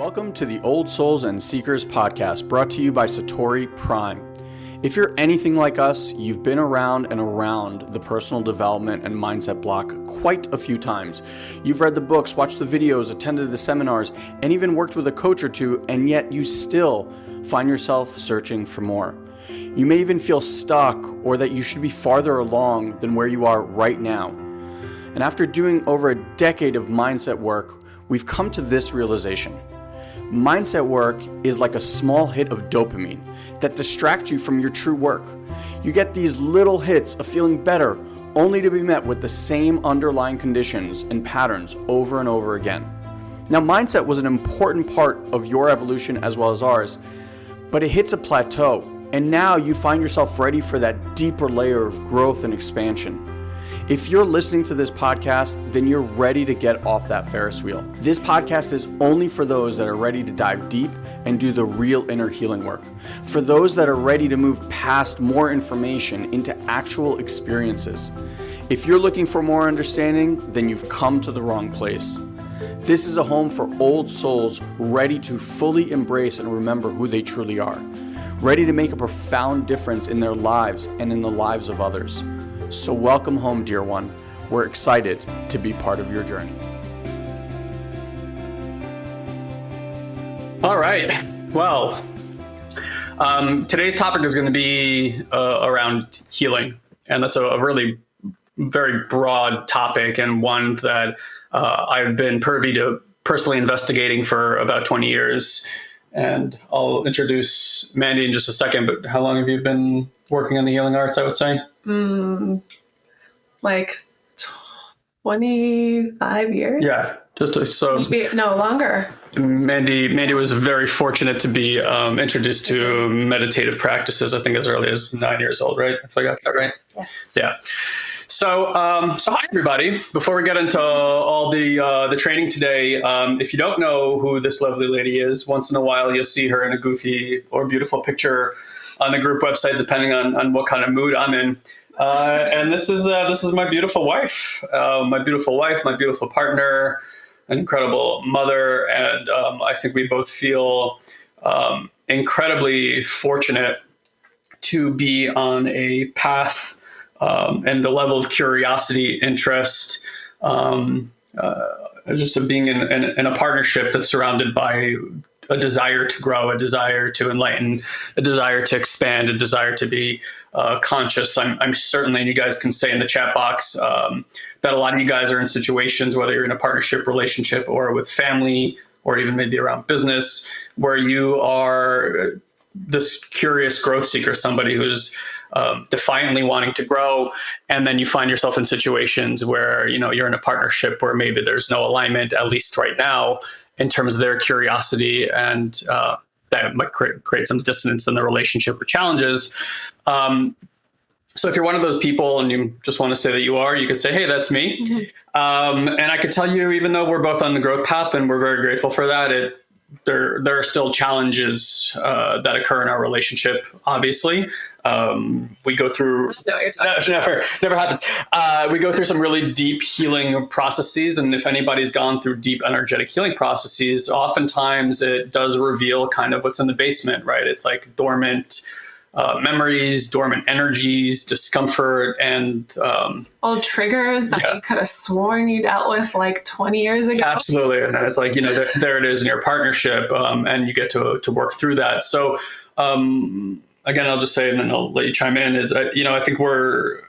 Welcome to the Old Souls and Seekers podcast, brought to you by Satori Prime. If you're anything like us, you've been around and around the personal development and mindset block quite a few times. You've read the books, watched the videos, attended the seminars, and even worked with a coach or two, and yet you still find yourself searching for more. You may even feel stuck or that you should be farther along than where you are right now. And after doing over a decade of mindset work, we've come to this realization. Mindset work is like a small hit of dopamine that distracts you from your true work. You get these little hits of feeling better, only to be met with the same underlying conditions and patterns over and over again. Now, mindset was an important part of your evolution as well as ours, but it hits a plateau, and now you find yourself ready for that deeper layer of growth and expansion. If you're listening to this podcast, then you're ready to get off that Ferris wheel. This podcast is only for those that are ready to dive deep and do the real inner healing work. For those that are ready to move past more information into actual experiences. If you're looking for more understanding, then you've come to the wrong place. This is a home for old souls ready to fully embrace and remember who they truly are. Ready to make a profound difference in their lives and in the lives of others. So welcome home, dear one. We're excited to be part of your journey. All right. Well, today's topic is going to be around healing. And that's a really very broad topic, and one that I've been privy to personally investigating for about 20 years. And I'll introduce Mandy in just a second, but how long have you been working on the healing arts, I would say? Like 25 years? Yeah. So no, longer. Mandy was very fortunate to be introduced to meditative practices, I think as early as 9 years old, right? If I got that right. Yes. Yeah. So hi everybody. Before we get into all the training today, if you don't know who this lovely lady is, once in a while you'll see her in a goofy or beautiful picture on the group website, depending on what kind of mood I'm in. And this is my beautiful wife, my beautiful partner, an incredible mother, and I think we both feel incredibly fortunate to be on a path and the level of curiosity, interest, just of being in a partnership that's surrounded by a desire to grow, a desire to enlighten, a desire to expand, a desire to be conscious. I'm certainly, and you guys can say in the chat box, that a lot of you guys are in situations, whether you're in a partnership, relationship, or with family, or even maybe around business, where you are this curious growth seeker, somebody who's defiantly wanting to grow, and then you find yourself in situations where you're in a partnership where maybe there's no alignment, at least right now, in terms of their curiosity, and that might create some dissonance in the relationship or challenges. So if you're one of those people and you just want to say that you could say, hey, that's me. Mm-hmm. And I could tell you, even though we're both on the growth path and we're very grateful for that, there are still challenges that occur in our relationship, obviously. We go through, never happens. We go through some really deep healing processes. And if anybody's gone through deep energetic healing processes, oftentimes it does reveal kind of what's in the basement, right? It's like dormant memories, dormant energies, discomfort, and old triggers that you could have sworn you dealt with like 20 years ago. Absolutely. And then it's like, there it is in your partnership, and you get to work through that. So again, I'll just say, and then I'll let you chime in, is, I think the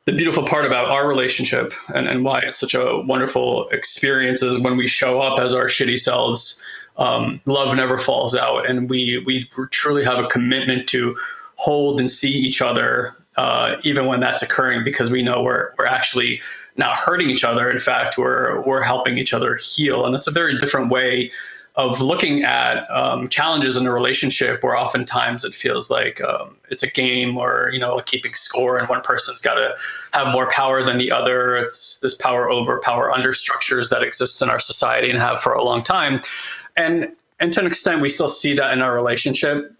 beautiful part about our relationship and why it's such a wonderful experience is when we show up as our shitty selves, love never falls out. And we truly have a commitment to hold and see each other, even when that's occurring, because we know we're actually not hurting each other. In fact, we're helping each other heal. And that's a very different way of looking at challenges in a relationship, where oftentimes it feels like it's a game, or keeping score, and one person's got to have more power than the other. It's this power over, power under structures that exist in our society and have for a long time. And to an extent, we still see that in our relationship.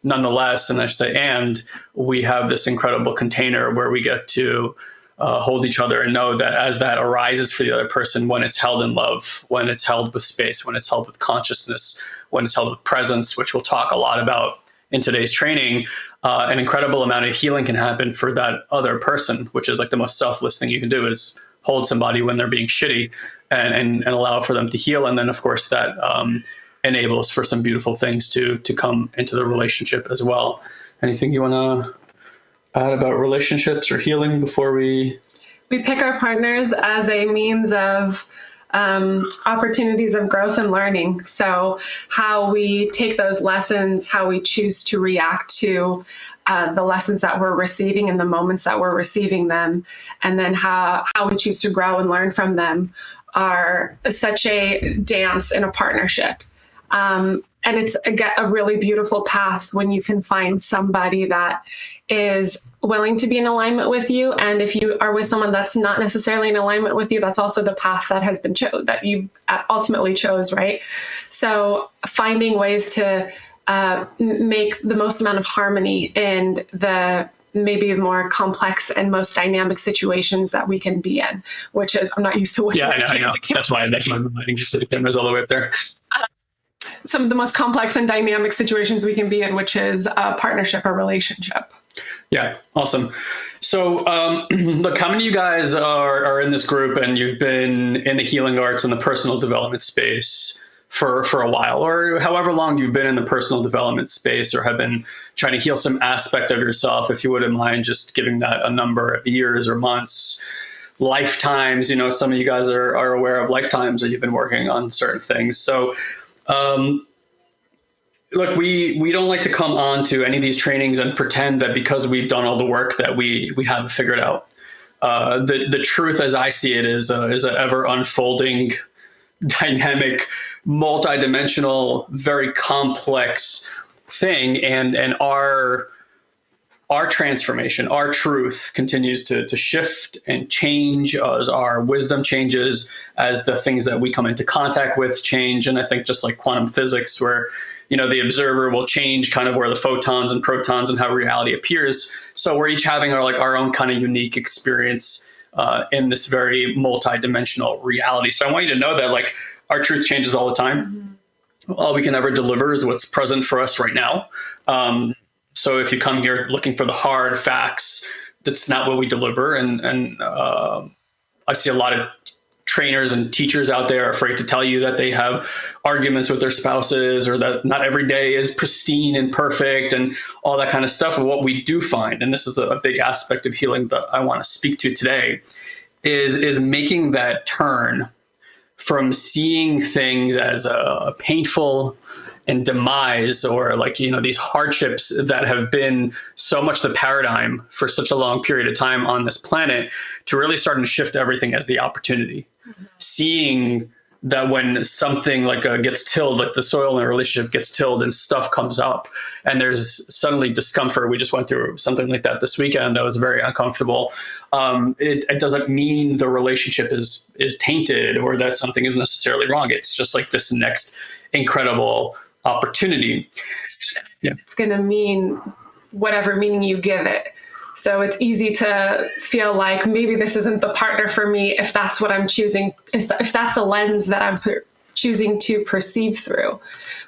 Nonetheless, and I should say, and we have this incredible container where we get to hold each other and know that as that arises for the other person, when it's held in love, when it's held with space, when it's held with consciousness, when it's held with presence, which we'll talk a lot about in today's training, an incredible amount of healing can happen for that other person, which is like the most selfless thing you can do, is hold somebody when they're being shitty and allow for them to heal. And then, of course, that enables for some beautiful things to come into the relationship as well. Anything you want to add about relationships or healing before we pick our partners as a means of opportunities of growth and learning. So how we take those lessons, how we choose to react to the lessons that we're receiving in the moments that we're receiving them, and then how we choose to grow and learn from them, are such a dance in a partnership. And it's a really beautiful path when you can find somebody that is willing to be in alignment with you. And if you are with someone that's not necessarily in alignment with you, that's also the path that has been that you ultimately chose, right? So finding ways to make the most amount of harmony in the maybe more complex and most dynamic situations that we can be in, which is, I'm not used to. Yeah, I know. That's why I'm reminding you the cameras all the way up there. Some of the most complex and dynamic situations we can be in, which is a partnership or relationship. Yeah, awesome. So, look, how many of you guys are in this group and you've been in the healing arts and the personal development space for a while, or however long you've been in the personal development space, or have been trying to heal some aspect of yourself? If you wouldn't mind just giving that a number of years or months, lifetimes. You know, some of you guys are aware of lifetimes that you've been working on certain things. So, look, we don't like to come on to any of these trainings and pretend that because we've done all the work that we have it figured out. The truth, as I see it, is an ever unfolding, dynamic, multidimensional, very complex thing, and our transformation, our truth continues to shift and change as our wisdom changes, as the things that we come into contact with change. And I think just like quantum physics, where, you know, the observer will change kind of where the photons and protons and how reality appears. So we're each having our own kind of unique experience in this very multidimensional reality. So I want you to know that, like, our truth changes all the time. Mm-hmm. All we can ever deliver is what's present for us right now. So if you come here looking for the hard facts, that's not what we deliver. And I see a lot of trainers and teachers out there are afraid to tell you that they have arguments with their spouses, or that not every day is pristine and perfect and all that kind of stuff. And what we do find, and this is a big aspect of healing that I want to speak to today, is making that turn from seeing things as a painful and demise, or like, you know, these hardships that have been so much the paradigm for such a long period of time on this planet, to really starting to shift everything as the opportunity. Mm-hmm. Seeing that when something like gets tilled, like the soil in a relationship gets tilled and stuff comes up and there's suddenly discomfort. We just went through something like that this weekend that was very uncomfortable. It doesn't mean the relationship is tainted or that something is necessarily wrong. It's just like this next incredible opportunity. Yeah. It's going to mean whatever meaning you give it. So it's easy to feel like maybe this isn't the partner for me if that's what I'm choosing, if that's the lens that I'm choosing to perceive through.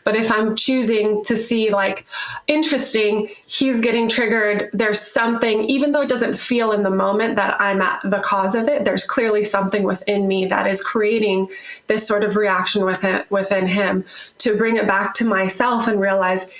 But if I'm choosing to see, like, interesting, he's getting triggered, there's something, even though it doesn't feel in the moment that I'm at the cause of it, there's clearly something within me that is creating this sort of reaction within him, to bring it back to myself and realize,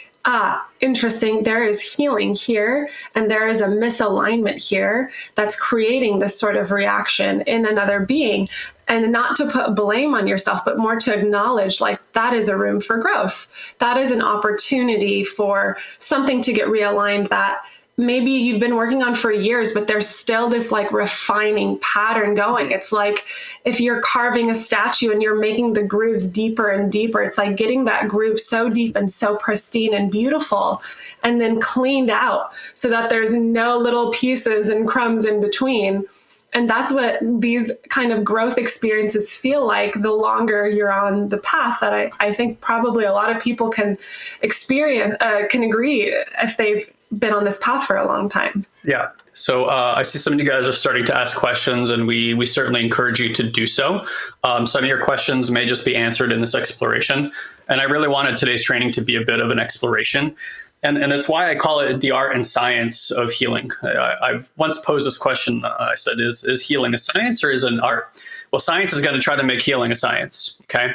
interesting, there is healing here and there is a misalignment here that's creating this sort of reaction in another being. And not to put blame on yourself, but more to acknowledge, like, that is a room for growth. That is an opportunity for something to get realigned that maybe you've been working on for years, but there's still this like refining pattern going. It's like if you're carving a statue and you're making the grooves deeper and deeper, it's like getting that groove so deep and so pristine and beautiful and then cleaned out so that there's no little pieces and crumbs in between. And that's what these kind of growth experiences feel like the longer you're on the path, that I think probably a lot of people can experience, can agree if they've been on this path for a long time. Yeah. So I see some of you guys are starting to ask questions, and we certainly encourage you to do so. Some of your questions may just be answered in this exploration. And I really wanted today's training to be a bit of an exploration. And that's why I call it the art and science of healing. I've once posed this question. I said, is healing a science or is it an art? Well, science is going to try to make healing a science. Okay.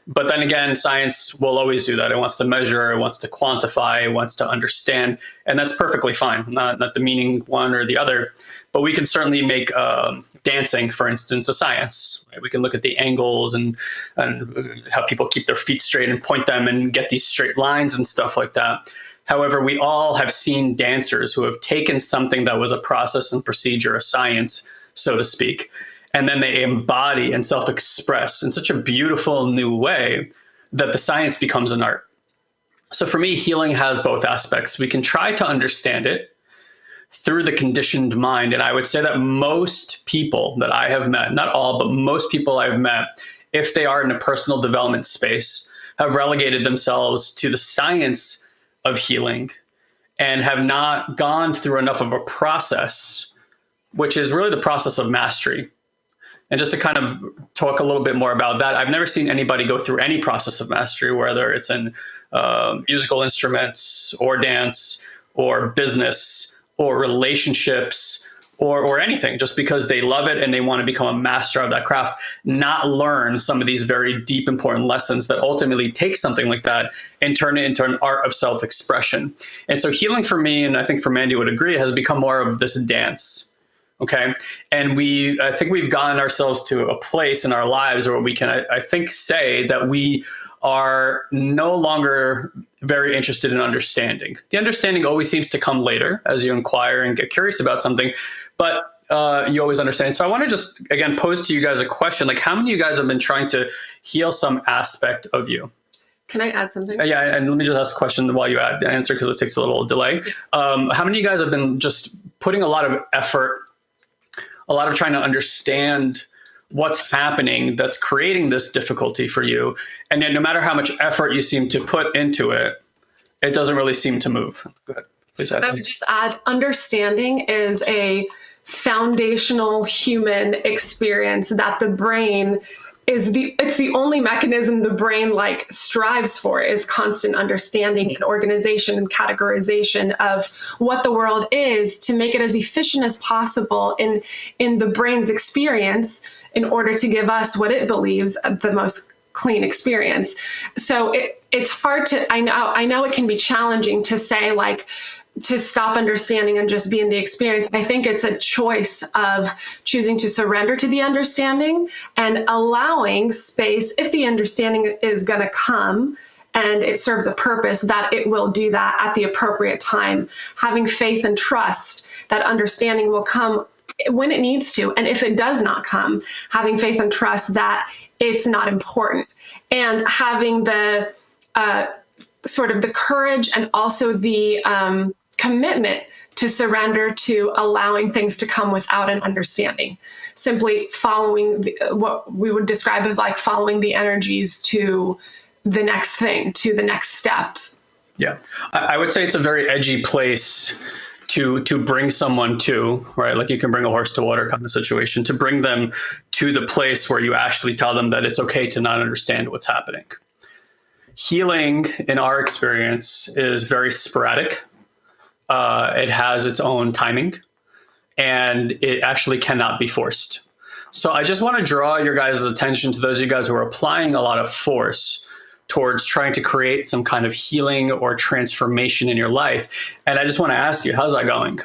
But then again, science will always do that. It wants to measure, it wants to quantify, it wants to understand, and that's perfectly fine. Not demeaning one or the other, but we can certainly make dancing, for instance, a science. Right? We can look at the angles and how people keep their feet straight and point them and get these straight lines and stuff like that. However, we all have seen dancers who have taken something that was a process and procedure, a science, so to speak, and then they embody and self-express in such a beautiful new way that the science becomes an art. So for me, healing has both aspects. We can try to understand it through the conditioned mind. And I would say that most people that I have met, not all, but most people I've met, if they are in a personal development space, have relegated themselves to the science of healing and have not gone through enough of a process, which is really the process of mastery. And just to kind of talk a little bit more about that, I've never seen anybody go through any process of mastery, whether it's in musical instruments or dance or business or relationships or anything, just because they love it and they want to become a master of that craft, not learn some of these very deep, important lessons that ultimately take something like that and turn it into an art of self-expression. And so healing for me, and I think for Mandy would agree, has become more of this dance. Okay. And I think we've gotten ourselves to a place in our lives where we can, I think, say that we are no longer very interested in understanding. The understanding always seems to come later as you inquire and get curious about something, but you always understand. So I want to just, again, pose to you guys a question, like how many of you guys have been trying to heal some aspect of you? Can I add something? Yeah, and let me just ask a question while you answer because it takes a little delay. How many of you guys have been just putting a lot of effort, a lot of trying to understand what's happening that's creating this difficulty for you, and then no matter how much effort you seem to put into it, it doesn't really seem to move? Go ahead, please add. I would just add, understanding is a foundational human experience that the brain it's the only mechanism the brain strives for, is constant understanding and organization and categorization of what the world is to make it as efficient as possible in the brain's experience in order to give us what it believes the most clean experience. So it's hard to, I know it can be challenging to say to stop understanding and just be in the experience. I think it's a choice of choosing to surrender to the understanding and allowing space, if the understanding is going to come and it serves a purpose, that it will do that at the appropriate time. Having faith and trust that understanding will come when it needs to. And if it does not come, having faith and trust that it's not important. And having the sort of the courage and also the commitment to surrender to allowing things to come without an understanding, simply following what we would describe as following the energies to the next thing, to the next step. Yeah, I would say it's a very edgy place to bring someone to, right? Like you can bring a horse to water kind of situation, to bring them to the place where you actually tell them that it's okay to not understand what's happening. Healing, in our experience, is very sporadic. It has its own timing, and it actually cannot be forced. So I just want to draw your guys' attention to those of you guys who are applying a lot of force towards trying to create some kind of healing or transformation in your life. And I just want to ask you, how's that going?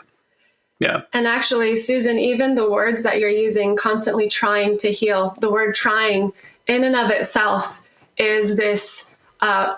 Yeah. And actually, Susan, even the words that you're using, constantly trying to heal, the word trying in and of itself is this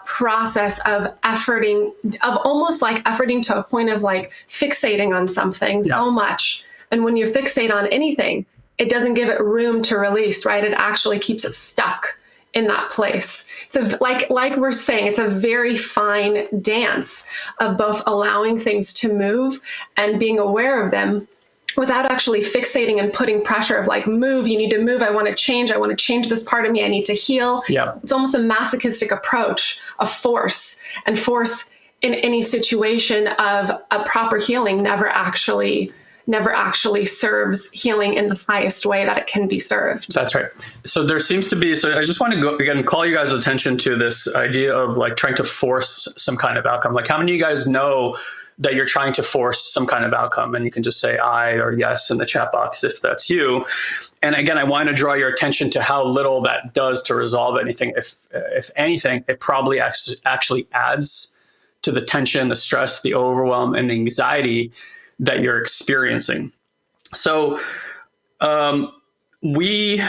process of efforting, of almost efforting to a point of fixating on something so much. And when you fixate on anything, it doesn't give it room to release, right? It actually keeps it stuck in that place. So like we're saying, it's a very fine dance of both allowing things to move and being aware of them without actually fixating and putting pressure of move, you need to move. I want to change this part of me. I need to heal. Yeah. It's almost a masochistic approach of force, and force in any situation of a proper healing never actually serves healing in the highest way that it can be served. That's right. So there seems to be, so I just want to go again, call you guys' attention to this idea of like trying to force some kind of outcome. Like how many of you guys know that you're trying to force some kind of outcome? And you can just say I or yes in the chat box if that's you. And again, I want to draw your attention to how little that does to resolve anything. If anything, it probably actually adds to the tension, the stress, the overwhelm, and the anxiety that you're experiencing. So we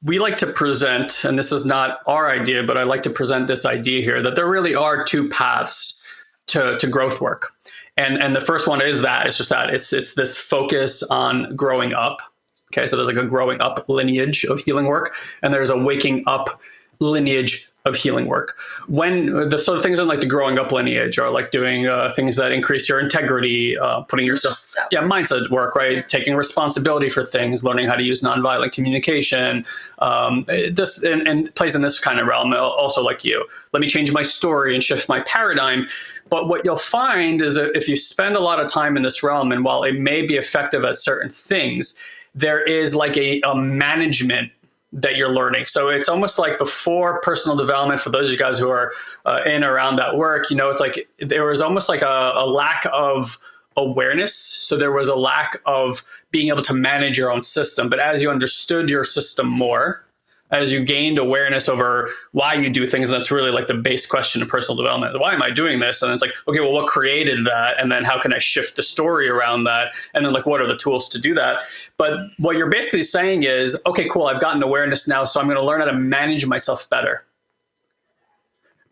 like to present, and this is not our idea, but I like to present this idea here, that there really are two paths to growth work. And the first one is that it's just that it's this focus on growing up. Okay, so there's like a growing up lineage of healing work, and there's a waking up lineage of healing work. When the sort of things in like the growing up lineage are like doing things that increase your integrity, putting yourself, mindset work, right? Taking responsibility for things, learning how to use nonviolent communication. This and plays in this kind of realm. Also, like you, let me change my story and shift my paradigm. But what you'll find is that if you spend a lot of time in this realm, and while it may be effective at certain things, there is like a management that you're learning. So it's almost like before personal development, for those of you guys who are in around that work, it's like there was almost like a lack of awareness. So there was a lack of being able to manage your own system. But as you understood your system more, as you gained awareness over why you do things, and that's really like the base question of personal development. Why am I doing this? And it's like, okay, well, what created that? And then how can I shift the story around that? And then like, what are the tools to do that? But what you're basically saying is, okay, cool, I've gotten awareness now, so I'm going to learn how to manage myself better.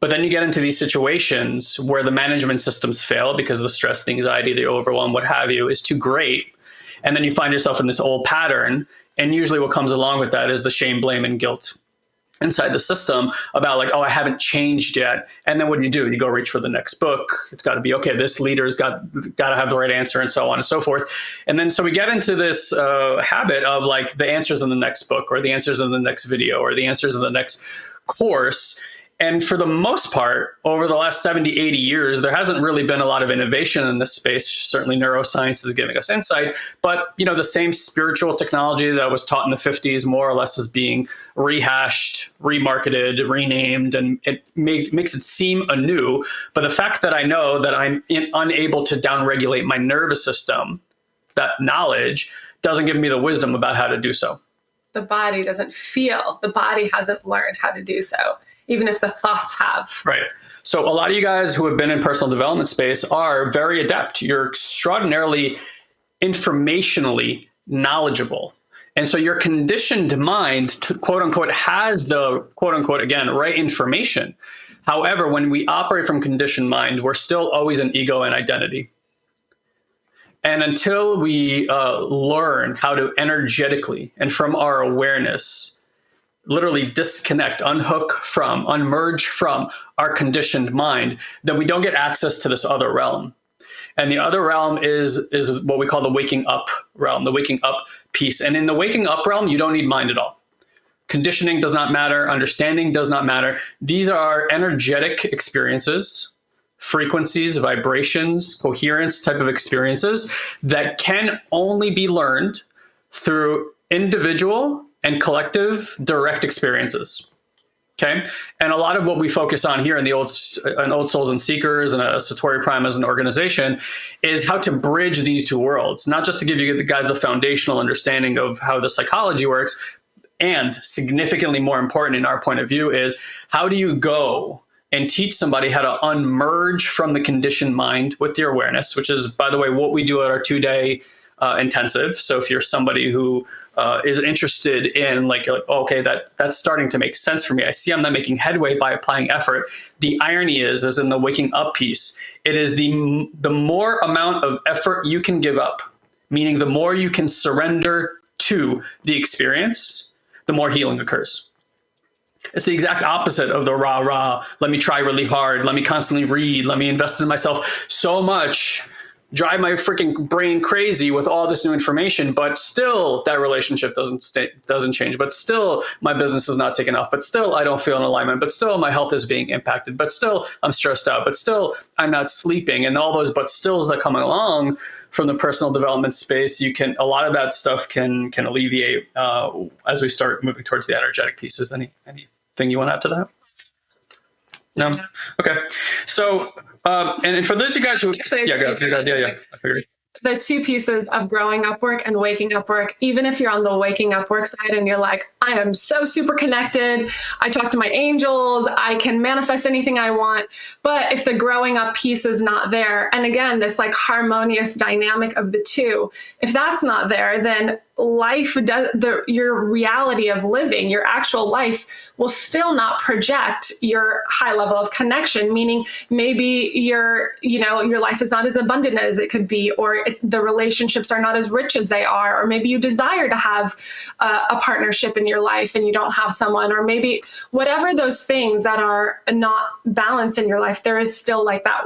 But then you get into these situations where the management systems fail because the stress, the anxiety, the overwhelm, what have you, is too great. And then you find yourself in this old pattern. And usually what comes along with that is the shame, blame, and guilt inside the system about like, oh, I haven't changed yet. And then what do? You go reach for the next book. It's got to be, okay, this leader's got to have the right answer, and so on and so forth. And then so we get into this habit of like the answers in the next book, or the answers in the next video, or the answers in the next course. And for the most part, over the last 70, 80 years, there hasn't really been a lot of innovation in this space. Certainly neuroscience is giving us insight, but the same spiritual technology that was taught in the 50s more or less is being rehashed, remarketed, renamed, and it makes it seem anew. But the fact that I know that I'm unable to downregulate my nervous system, that knowledge doesn't give me the wisdom about how to do so. The body doesn't feel, the body hasn't learned how to do so, even if the thoughts have. Right. So a lot of you guys who have been in personal development space are very adept. You're extraordinarily informationally knowledgeable. And so your conditioned mind, quote unquote, has the quote unquote, again, right information. However, when we operate from conditioned mind, we're still always an ego and identity. And until we learn how to energetically and from our awareness, literally disconnect, unhook from, unmerge from our conditioned mind, then we don't get access to this other realm. And the other realm is what we call the waking up realm, the waking up piece. And in the waking up realm, you don't need mind at all. Conditioning does not matter. Understanding does not matter. These are energetic experiences, frequencies, vibrations, coherence type of experiences that can only be learned through individual and collective direct experiences. Okay. And a lot of what we focus on here in the Old Souls and Seekers and Satori Prime as an organization is how to bridge these two worlds, not just to give you guys the foundational understanding of how the psychology works, and significantly more important in our point of view is how do you go and teach somebody how to unmerge from the conditioned mind with your awareness, which is, by the way, what we do at our 2-day intensive. So if you're somebody who is interested in like, okay, that's starting to make sense for me. I see I'm not making headway by applying effort. The irony is in the waking up piece, it is the more amount of effort you can give up, meaning the more you can surrender to the experience, the more healing occurs. It's the exact opposite of the rah, let me try really hard, let me constantly read, let me invest in myself so much drive my freaking brain crazy with all this new information, but still that relationship doesn't change, but still my business is not taking off, but still I don't feel in alignment, but still my health is being impacted, but still I'm stressed out, but still I'm not sleeping, and all those but stills that come along from the personal development space, a lot of that stuff can alleviate as we start moving towards the energetic pieces. Anything you want to add to that? No? Okay. So, and for those of you guys who, yeah, go ahead. Yeah, I figured. The two pieces of growing up work and waking up work, even if you're on the waking up work side and you're like, I am so super connected, I talk to my angels, I can manifest anything I want. But if the growing up piece is not there, and again, this like harmonious dynamic of the two, if that's not there, then your reality of living, your actual life, will still not project your high level of connection, meaning maybe your life is not as abundant as it could be, or the relationships are not as rich as they are, or maybe you desire to have a partnership in your life and you don't have someone, or maybe whatever those things that are not balanced in your life, there is still like that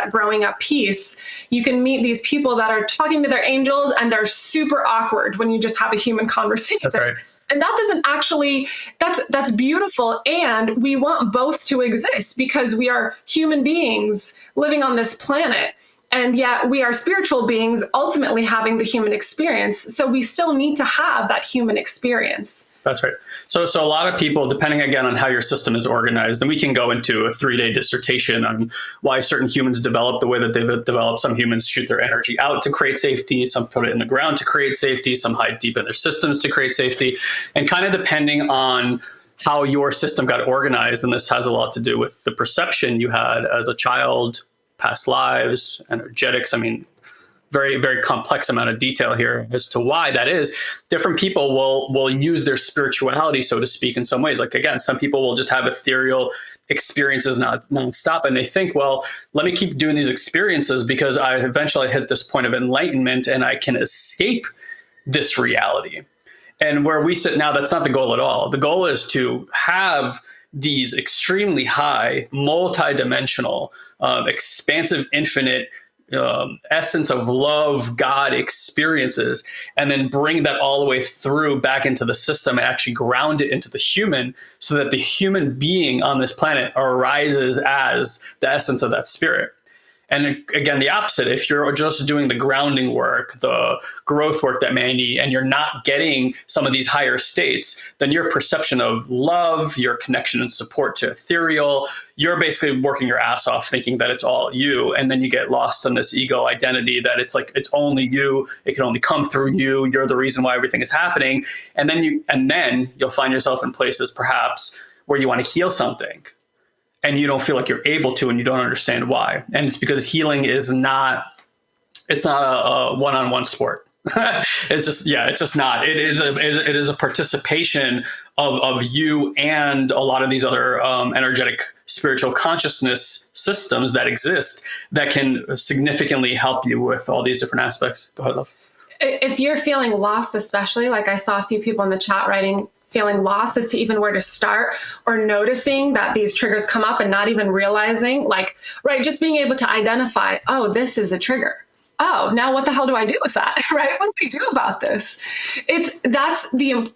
growing up piece. You can meet these people that are talking to their angels and they're super awkward when you just have a human conversation. That's right. And that doesn't actually, that's beautiful. And we want both to exist because we are human beings living on this planet. And yet we are spiritual beings ultimately having the human experience. So we still need to have that human experience. That's right. So a lot of people, depending again on how your system is organized, and we can go into a 3-day dissertation on why certain humans develop the way that they've developed. Some humans shoot their energy out to create safety. Some put it in the ground to create safety. Some hide deep in their systems to create safety. And kind of depending on how your system got organized, and this has a lot to do with the perception you had as a child, past lives, energetics. I mean, very, very complex amount of detail here as to why that is. Different people will use their spirituality, so to speak, in some ways. Like, again, some people will just have ethereal experiences nonstop, and they think, well, let me keep doing these experiences because I eventually hit this point of enlightenment and I can escape this reality. And where we sit now, that's not the goal at all. The goal is to have these extremely high, multidimensional, expansive, infinite essence of love, God experiences, and then bring that all the way through back into the system and actually ground it into the human so that the human being on this planet arises as the essence of that spirit. And again, the opposite, if you're just doing the grounding work, the growth work that Mandy, and you're not getting some of these higher states, then your perception of love, your connection and support to ethereal, you're basically working your ass off thinking that it's all you. And then you get lost in this ego identity that it's like, it's only you. It can only come through you. You're the reason why everything is happening. And then you'll find yourself in places perhaps where you want to heal something, and you don't feel like you're able to, and you don't understand why. And it's because healing it's not a one-on-one sport. It's just not. It is a participation of you and a lot of these other energetic spiritual consciousness systems that exist that can significantly help you with all these different aspects. Go ahead, love. If you're feeling lost, especially, like I saw a few people in the chat writing, feeling lost as to even where to start, or noticing that these triggers come up and not even realizing, just being able to identify, oh, this is a trigger. Oh, now what the hell do I do with that? Right? What do we do about this? That's the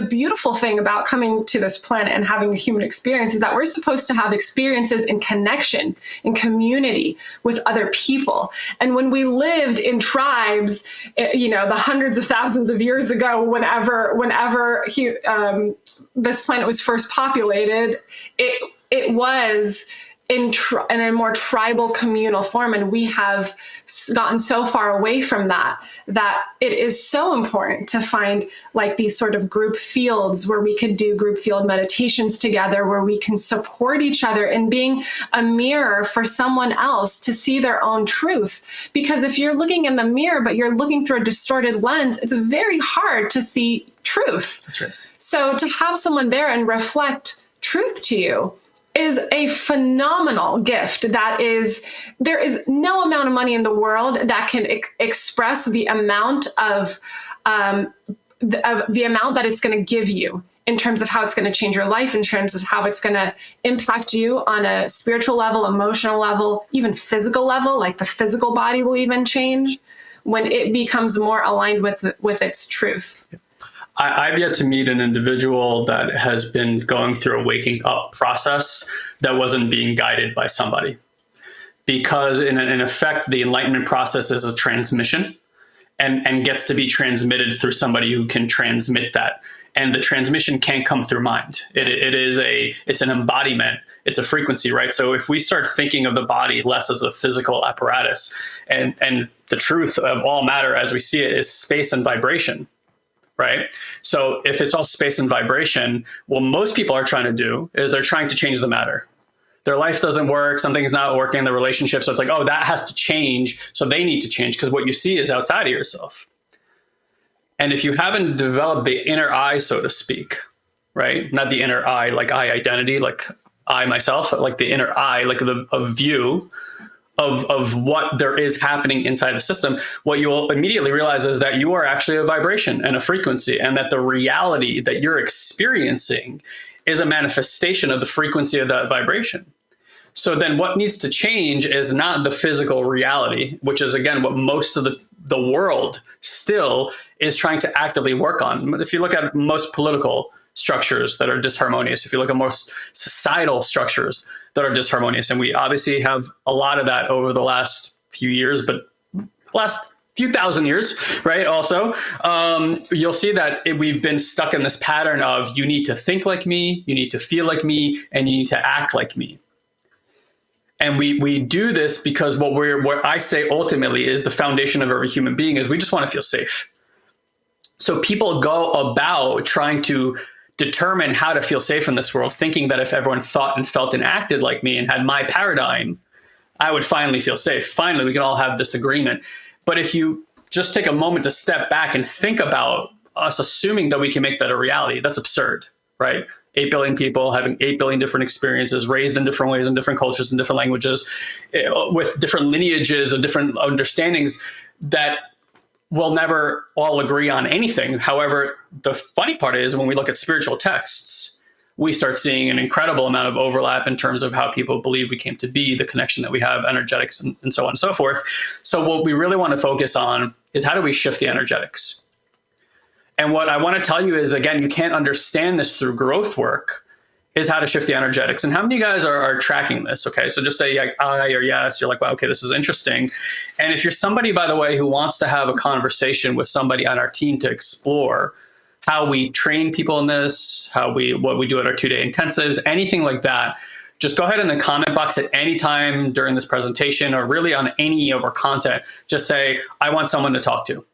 beautiful thing about coming to this planet and having a human experience, is that we're supposed to have experiences in connection, in community with other people. And when we lived in tribes, the hundreds of thousands of years ago, whenever this planet was first populated, it was in a more tribal communal form, and we have gotten so far away from that it is so important to find like these sort of group fields where we can do group field meditations together, where we can support each other in being a mirror for someone else to see their own truth. Because if you're looking in the mirror but you're looking through a distorted lens, it's very hard to see truth. That's right. So to have someone there and reflect truth to you is a phenomenal gift. There is no amount of money in the world that can express the amount of the amount that it's going to give you in terms of how it's going to change your life, in terms of how it's going to impact you on a spiritual level, emotional level, even physical level, like the physical body will even change when it becomes more aligned with its truth. I've yet to meet an individual that has been going through a waking up process that wasn't being guided by somebody. Because in effect, the enlightenment process is a transmission and gets to be transmitted through somebody who can transmit that. And the transmission can't come through mind. It's an embodiment. It's a frequency, right? So if we start thinking of the body less as a physical apparatus, and the truth of all matter as we see it is space and vibration, right? So if it's all space and vibration, what most people are trying to do is they're trying to change the matter. Their life doesn't work, something's not working, the relationship. So it's like, oh, that has to change. So they need to change because what you see is outside of yourself. And if you haven't developed the inner eye, so to speak, right? Not the inner eye, like I identity, like I myself, but like the inner eye, like a view of what there is happening inside the system, what you will immediately realize is that you are actually a vibration and a frequency, and that the reality that you're experiencing is a manifestation of the frequency of that vibration. So then what needs to change is not the physical reality, which is, again, what most of the world still is trying to actively work on. If you look at most political structures that are disharmonious, if you look at most societal structures that are disharmonious, and we obviously have a lot of that over the last few years, but last few thousand years, right? Also, you'll see that we've been stuck in this pattern of you need to think like me, you need to feel like me, and you need to act like me. And we do this because what I say ultimately is the foundation of every human being is we just want to feel safe. So people go about trying to determine how to feel safe in this world, thinking that if everyone thought and felt and acted like me and had my paradigm, I would finally feel safe. Finally, we can all have this agreement. But if you just take a moment to step back and think about us assuming that we can make that a reality, that's absurd, right? 8 billion people having 8 billion different experiences, raised in different ways, in different cultures, in different languages, with different lineages of different understandings that will never all agree on anything. However, the funny part is when we look at spiritual texts, we start seeing an incredible amount of overlap in terms of how people believe we came to be, the connection that we have, energetics, and so on and so forth. So what we really want to focus on is how do we shift the energetics? And what I want to tell you is, again, you can't understand this through growth work, is how to shift the energetics. And how many of you guys are tracking this? Okay, so just say like aye or yes. You're like, wow, okay, this is interesting. And if you're somebody, by the way, who wants to have a conversation with somebody on our team to explore how we train people in this, what we do at our 2-day intensives, anything like that, just go ahead in the comment box at any time during this presentation or really on any of our content. Just say, I want someone to talk to.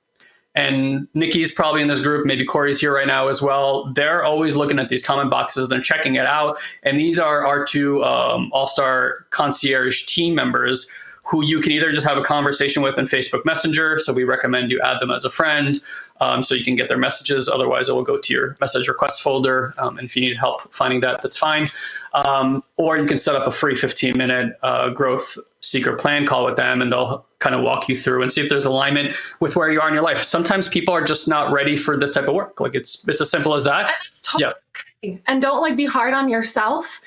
And Nikki's probably in this group, maybe Corey's here right now as well. They're always looking at these comment boxes, they're checking it out. And these are our two all-star concierge team members who you can either just have a conversation with in Facebook Messenger. So we recommend you add them as a friend so you can get their messages. Otherwise, it will go to your message request folder. And if you need help finding that, that's fine. Or you can set up a free 15-minute growth seeker plan call with them, and they'll kind of walk you through and see if there's alignment with where you are in your life. Sometimes people are just not ready for this type of work. Like it's as simple as that. It's totally okay. And don't be hard on yourself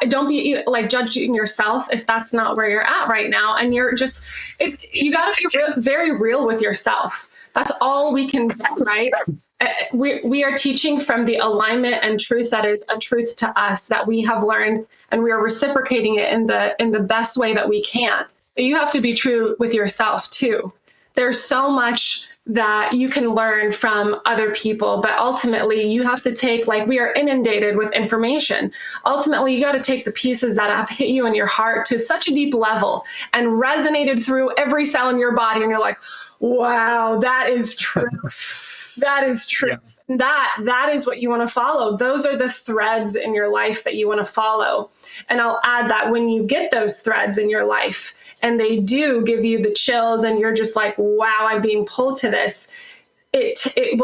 don't be judging yourself if that's not where you're at right now. And you got to be very real with yourself. That's all we can do, right? We are teaching from the alignment and truth that is a truth to us that we have learned, and we are reciprocating it in the best way that we can. But you have to be true with yourself too. There's so much that you can learn from other people, but ultimately you have to take, we are inundated with information. Ultimately, you got to take the pieces that have hit you in your heart to such a deep level and resonated through every cell in your body. And you're like, wow, that is true. That is true. Yeah. That is what you want to follow. Those are the threads in your life that you want to follow. And I'll add that when you get those threads in your life and they do give you the chills and you're just like, wow, I'm being pulled to this, it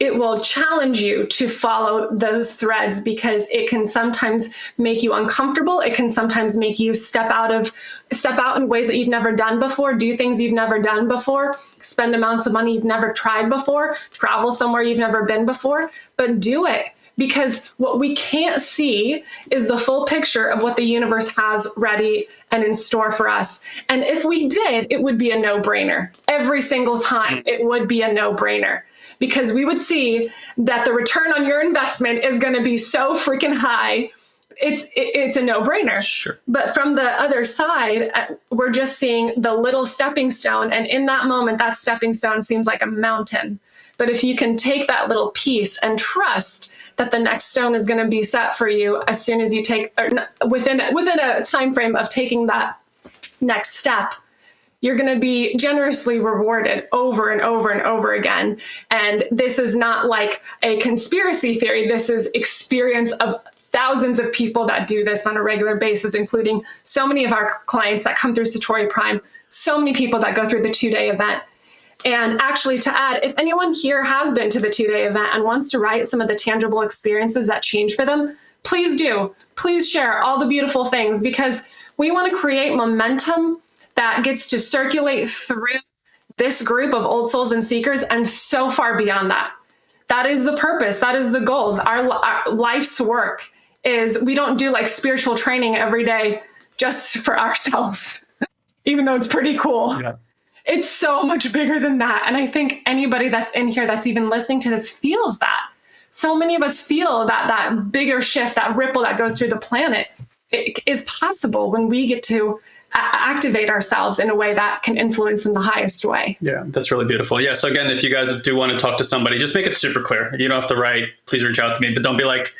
it will challenge you to follow those threads, because it can sometimes make you uncomfortable. It can sometimes make you step out in ways that you've never done before, do things you've never done before, spend amounts of money you've never tried before, travel somewhere you've never been before, but do it. Because what we can't see is the full picture of what the universe has ready and in store for us. And if we did, it would be a no-brainer. Every single time, it would be a no-brainer, because we would see that the return on your investment is going to be so freaking high. It's a no-brainer. Sure. But from the other side, we're just seeing the little stepping stone. And in that moment, that stepping stone seems like a mountain. But if you can take that little piece and trust that the next stone is going to be set for you as soon as you take, or within a time frame of taking that next step, you're going to be generously rewarded over and over and over again. And this is not like a conspiracy theory. This is experience of thousands of people that do this on a regular basis, including so many of our clients that come through Satori Prime, so many people that go through the 2-day event. And actually, to add, if anyone here has been to the 2-day event and wants to write some of the tangible experiences that change for them, please do. Please share all the beautiful things, because we want to create momentum that gets to circulate through this group of old souls and seekers and so far beyond that. That is the purpose. That is the goal. Our life's work is, we don't do like spiritual training every day just for ourselves, even though it's pretty cool. Yeah. It's so much bigger than that. And I think anybody that's in here that's even listening to this feels that. So many of us feel that bigger shift, that ripple that goes through the planet. It is possible when we get to activate ourselves in a way that can influence in the highest way. Yeah, that's really beautiful. Yeah. So again, if you guys do want to talk to somebody, just make it super clear. You don't have to write, please reach out to me, but don't be like,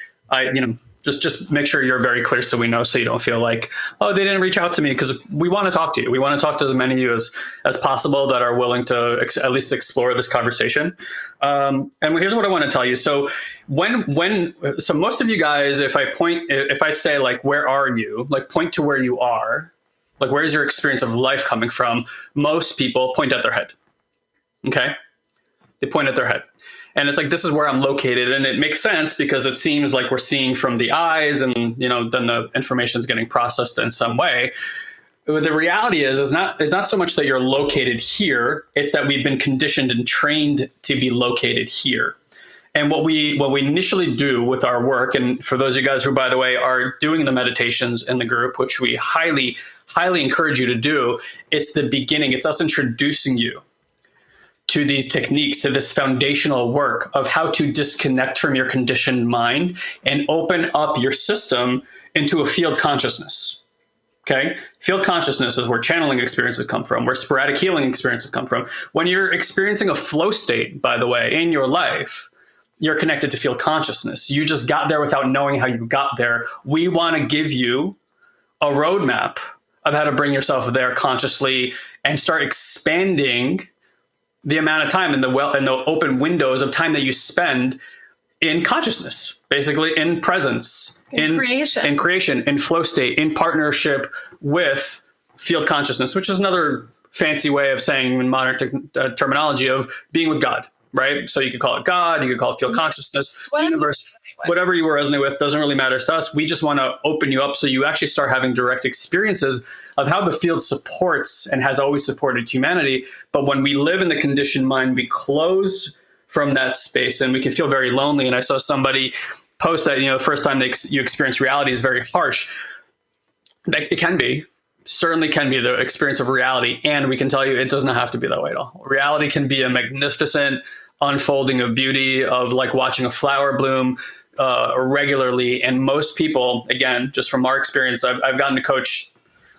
just make sure you're very clear so we know, so you don't feel like, oh, they didn't reach out to me, because we want to talk to you. We want to talk to as many of you as possible that are willing to at least explore this conversation. And here's what I want to tell you. So so most of you guys, if I say like, where are you? Like, point to where you are. Like, where's your experience of life coming from? Most people point at their head. Okay. They point at their head. And it's like, this is where I'm located. And it makes sense, because it seems like we're seeing from the eyes, and, then the information is getting processed in some way. But the reality is not so much that you're located here. It's that we've been conditioned and trained to be located here. And what we initially do with our work, and for those of you guys who, by the way, are doing the meditations in the group, which we highly, highly encourage you to do, it's the beginning. It's us introducing you to these techniques, to this foundational work of how to disconnect from your conditioned mind and open up your system into a field consciousness. Okay? Field consciousness is where channeling experiences come from, where sporadic healing experiences come from. When you're experiencing a flow state, by the way, in your life, you're connected to field consciousness. You just got there without knowing how you got there. We want to give you a roadmap of how to bring yourself there consciously and start expanding the amount of time and the open windows of time that you spend in consciousness, basically in presence, in creation, in flow state, in partnership with field consciousness, which is another fancy way of saying in modern terminology of being with God, right? So you could call it God, you could call it field consciousness, universe, whatever you resonate with, doesn't really matter to us. We just want to open you up so you actually start having direct experiences of how the field supports and has always supported humanity. But when we live in the conditioned mind, we close from that space and we can feel very lonely. And I saw somebody post that, the first time you experience reality is very harsh. It can be. Certainly can be the experience of reality. And we can tell you it does not have to be that way at all. Reality can be a magnificent unfolding of beauty, of like watching a flower bloom regularly. And most people, again, just from our experience, I've gotten to coach,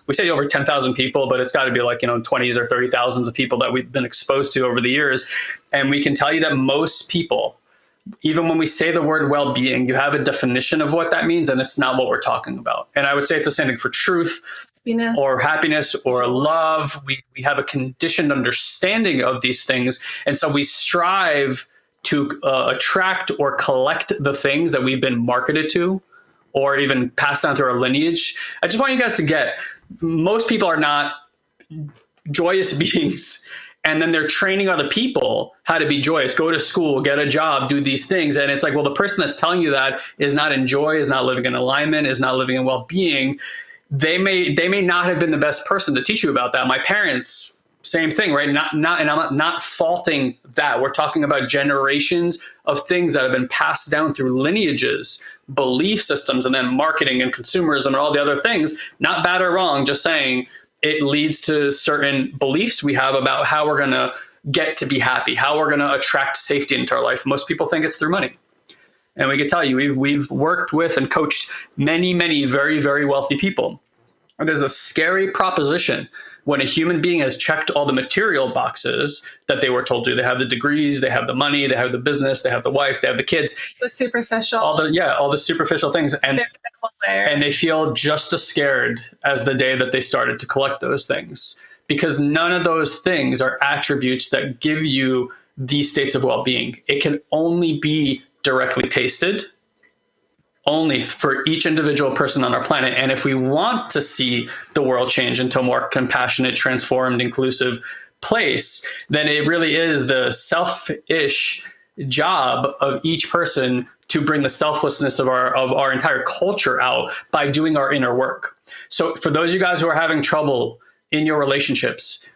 we say over 10,000 people, but it's got to be like, 20s or 30,000s of people that we've been exposed to over the years. And we can tell you that most people, even when we say the word well-being, you have a definition of what that means, and it's not what we're talking about. And I would say it's the same thing for truth or happiness or love. We have a conditioned understanding of these things. And so we strive to attract or collect the things that we've been marketed to or even passed down through our lineage. I just want you guys to get, most people are not joyous beings And then they're training other people how to be joyous, go to school, get a job, do these things. And it's like, well, the person that's telling you that is not in joy, is not living in alignment, is not living in well-being. They may not have been the best person to teach you about that. My parents, same thing, right? And I'm not faulting that. We're talking about generations of things that have been passed down through lineages, belief systems, and then marketing and consumerism and all the other things. Not bad or wrong, just saying it leads to certain beliefs we have about how we're going to get to be happy, how we're going to attract safety into our life. Most people think it's through money. And we can tell you, we've worked with and coached many, many very, very wealthy people. And there's a scary proposition when a human being has checked all the material boxes that they were told to. They have the degrees, they have the money, they have the business, they have the wife, they have the kids. The superficial. All the superficial things. And they feel just as scared as the day that they started to collect those things, because none of those things are attributes that give you these states of well-being. It can only be directly tasted, only for each individual person on our planet. And if we want to see the world change into a more compassionate, transformed, inclusive place, then it really is the selfish job of each person to bring the selflessness of our entire culture out by doing our inner work. So for those of you guys who are having trouble in your relationships,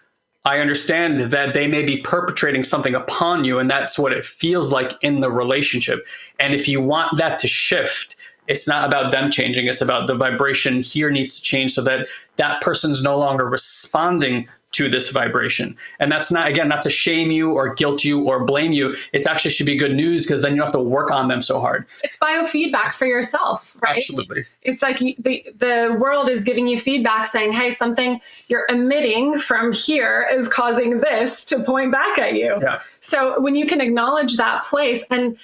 I understand that they may be perpetrating something upon you, and that's what it feels like in the relationship. And if you want that to shift, it's not about them changing. It's about the vibration here needs to change so that that person's no longer responding to this vibration. And that's not, again, not to shame you or guilt you or blame you. It's actually should be good news, because then you don't have to work on them so hard. It's biofeedback for yourself, right? Absolutely. It's like the world is giving you feedback saying, hey, something you're emitting from here is causing this to point back at you. Yeah. So when you can acknowledge that place and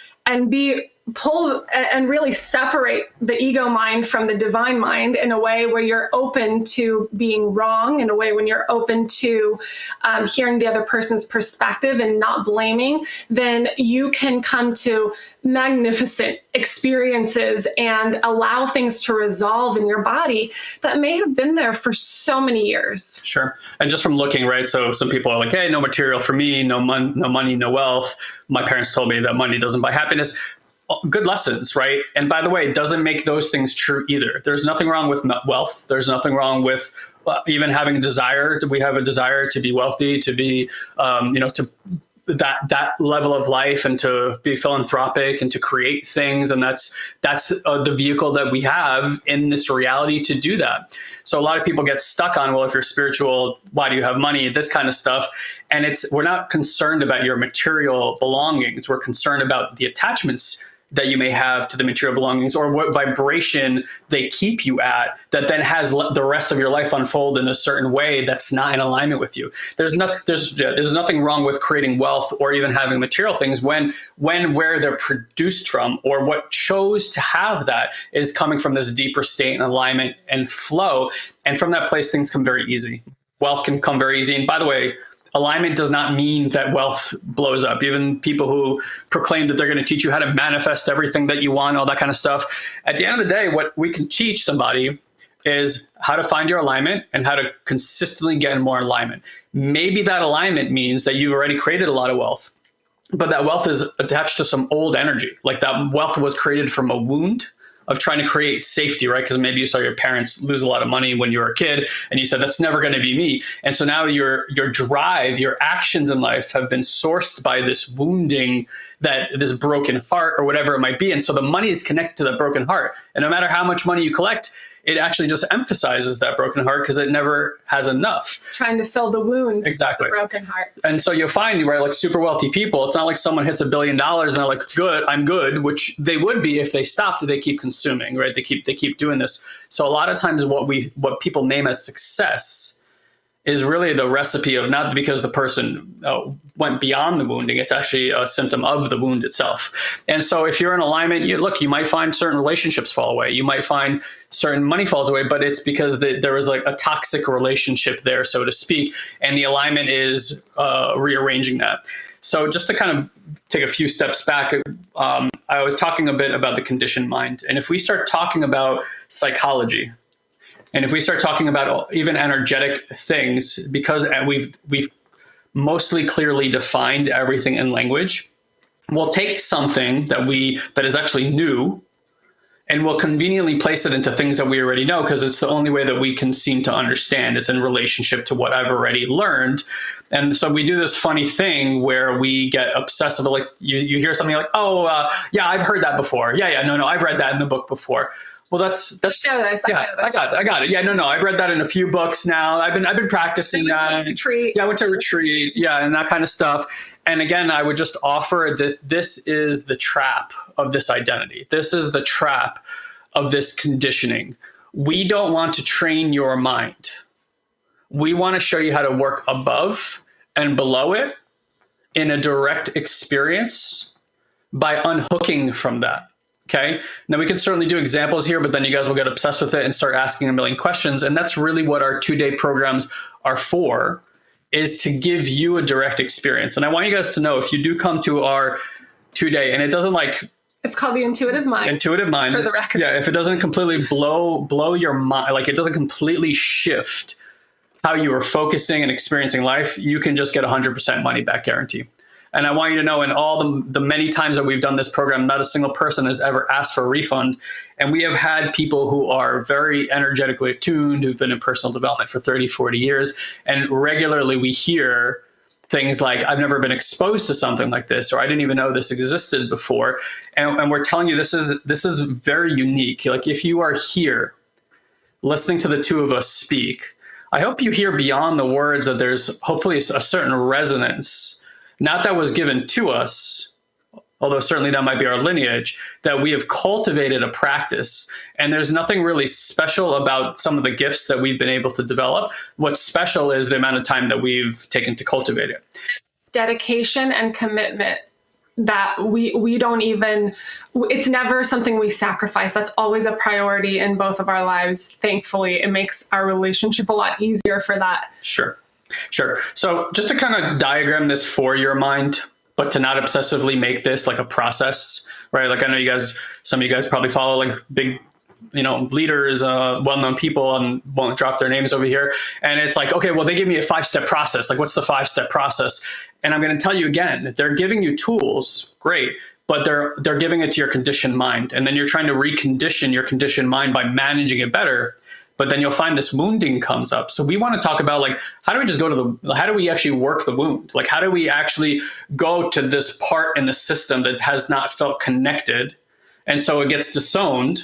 pull and really separate the ego mind from the divine mind in a way where you're open to being wrong, in a way when you're open to hearing the other person's perspective and not blaming, then you can come to magnificent experiences and allow things to resolve in your body that may have been there for so many years. Sure. And just from looking, right, so some people are like, hey, no material for me, no money, no wealth. My parents told me that money doesn't buy happiness. Good lessons, right? And by the way, it doesn't make those things true either. There's nothing wrong with wealth. There's nothing wrong with even having a desire. We have a desire to be wealthy, to be, to that level of life, and to be philanthropic and to create things. And that's the vehicle that we have in this reality to do that. So a lot of people get stuck on, well, if you're spiritual, why do you have money? This kind of stuff. And we're not concerned about your material belongings. We're concerned about the attachments that you may have to the material belongings, or what vibration they keep you at that then has the rest of your life unfold in a certain way that's not in alignment with you. There's nothing wrong with creating wealth or even having material things when where they're produced from, or what chose to have that is coming from this deeper state and alignment and flow. And from that place, things come very easy. Wealth can come very easy. And by the way, alignment does not mean that wealth blows up. Even people who proclaim that they're going to teach you how to manifest everything that you want, all that kind of stuff. At the end of the day, what we can teach somebody is how to find your alignment and how to consistently get in more alignment. Maybe that alignment means that you've already created a lot of wealth, but that wealth is attached to some old energy. Like that wealth was created from a wound of trying to create safety, right? Because maybe you saw your parents lose a lot of money when you were a kid, and you said, that's never going to be me. And so now your drive, your actions in life have been sourced by this wounding, this broken heart or whatever it might be. And so the money is connected to that broken heart. And no matter how much money you collect, it actually just emphasizes that broken heart because it never has enough. It's trying to fill the wound. Exactly. The broken heart. And so you'll find, right, like super wealthy people, it's not like someone hits $1 billion and they're like, good, I'm good, which they would be if they stopped. They keep consuming, right? They keep doing this. So a lot of times what people name as success is really the recipe of, not because the person went beyond the wounding, it's actually a symptom of the wound itself. And so if you're in alignment, you might find certain relationships fall away. You might find certain money falls away, but it's because there was like a toxic relationship there, so to speak. And the alignment is rearranging that. So just to kind of take a few steps back, I was talking a bit about the conditioned mind. And if we start talking about psychology, and if we start talking about even energetic things, because we've mostly clearly defined everything in language. We'll take something that is actually new, and we'll conveniently place it into things that we already know, because it's the only way that we can seem to understand is in relationship to what I've already learned. And so we do this funny thing where we get obsessive. Like you hear something like, yeah, I've heard that before. Yeah, no, I've read that in the book before. Well, that's I got it. Yeah, no, I've read that in a few books now. I've been practicing that. Retreat. Yeah, I went to a retreat. Yeah, and that kind of stuff. And again, I would just offer that this is the trap of this identity. This is the trap of this conditioning. We don't want to train your mind. We want to show you how to work above and below it in a direct experience by unhooking from that. Okay. Now we can certainly do examples here, but then you guys will get obsessed with it and start asking a million questions. And that's really what our 2-day programs are for, is to give you a direct experience. And I want you guys to know, if you do come to our 2-day, and it doesn't it's called the Intuitive Mind. Intuitive Mind. For the record. Yeah. If it doesn't completely blow your mind, like it doesn't completely shift how you are focusing and experiencing life, you can just get 100% money back guarantee. And I want you to know, in all the many times that we've done this program, not a single person has ever asked for a refund. And we have had people who are very energetically attuned, who've been in personal development for 30, 40 years. And regularly we hear things like, I've never been exposed to something like this, or I didn't even know this existed before. And we're telling you, this is very unique. Like, if you are here listening to the two of us speak, I hope you hear beyond the words that there's hopefully a certain resonance, not that was given to us, although certainly that might be our lineage, that we have cultivated a practice. And there's nothing really special about some of the gifts that we've been able to develop. What's special is the amount of time that we've taken to cultivate it. Dedication and commitment that we don't even, it's never something we sacrifice. That's always a priority in both of our lives. Thankfully, it makes our relationship a lot easier for that. Sure. So just to kind of diagram this for your mind, but to not obsessively make this like a process, right? Like, I know some of you guys probably follow like big, leaders, well-known people, and won't drop their names over here. And it's like, okay, well, they give me a 5-step process. Like, what's the 5-step process? And I'm going to tell you again, that they're giving you tools, great, but they're giving it to your conditioned mind. And then you're trying to recondition your conditioned mind by managing it better. But then you'll find this wounding comes up. So we want to talk about, like, how do we just how do we actually work the wound? Like, how do we actually go to this part in the system that has not felt connected? And so it gets disowned.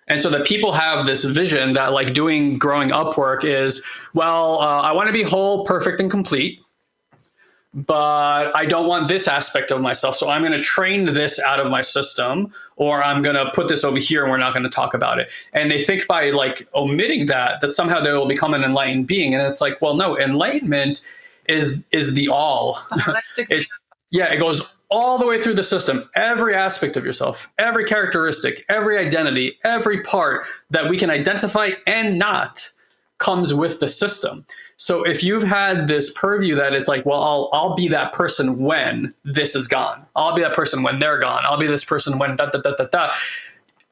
And so that people have this vision that, like, doing growing up work is, I want to be whole, perfect, and complete, but I don't want this aspect of myself. So I'm going to train this out of my system, or I'm going to put this over here and we're not going to talk about it. And they think by like omitting that somehow they will become an enlightened being. And it's like, well, no, enlightenment is the all. It goes all the way through the system, every aspect of yourself, every characteristic, every identity, every part that we can identify and not comes with the system. So if you've had this purview that it's like, well, I'll be that person when this is gone. I'll be that person when they're gone. I'll be this person when da, da, da, da, da.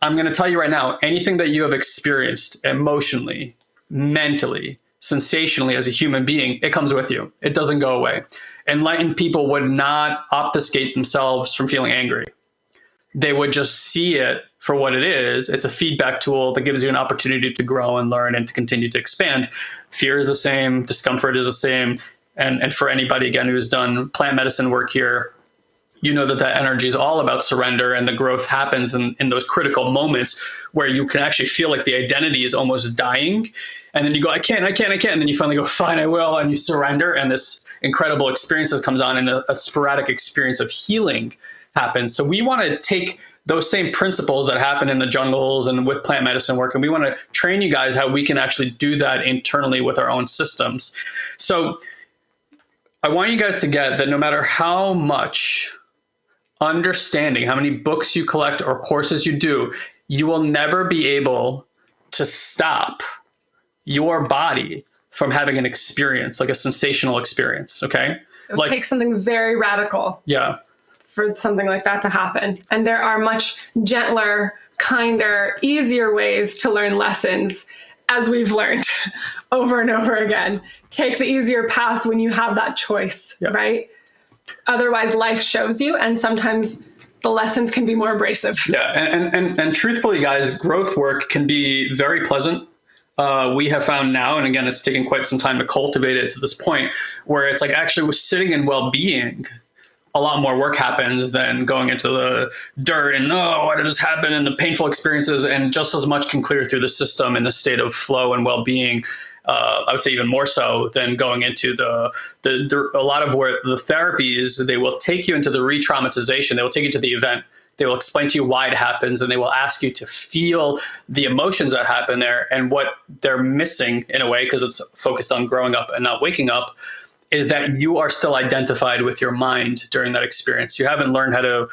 I'm going to tell you right now, anything that you have experienced emotionally, mentally, sensationally as a human being, it comes with you. It doesn't go away. Enlightened people would not obfuscate themselves from feeling angry. They would just see it for what it is. It's a feedback tool that gives you an opportunity to grow and learn and to continue to expand. Fear is the same. Discomfort is the same. And for anybody, again, who's done plant medicine work here, you know that energy is all about surrender, and the growth happens in those critical moments where you can actually feel like the identity is almost dying. And then you go, I can't. And then you finally go, fine, I will. And you surrender. And this incredible experience comes on, and a sporadic experience of healing happens. So we want to take those same principles that happen in the jungles and with plant medicine work, and we want to train you guys how we can actually do that internally with our own systems. So I want you guys to get that no matter how much understanding, how many books you collect or courses you do, you will never be able to stop your body from having an experience, like a sensational experience, okay? It would take something very radical. Yeah. For something like that to happen. And there are much gentler, kinder, easier ways to learn lessons. as we've learned over and over again, take the easier path when you have that choice, right? Otherwise, life shows you, and sometimes the lessons can be more abrasive. Yeah, and truthfully, guys, growth work can be very pleasant. We have found now, and again, it's taken quite some time to cultivate it to this point, where it's like actually sitting in well-being, a lot more work happens than going into the dirt and, oh, why did this happen? And the painful experiences, and just as much can clear through the system in a state of flow and well-being. I would say even more so than going into a lot of where the therapies, they will take you into the re-traumatization. They will take you to the event. They will explain to you why it happens, and they will ask you to feel the emotions that happen there. And what they're missing in a way, because it's focused on growing up and not waking up, is that you are still identified with your mind during that experience. You haven't learned how to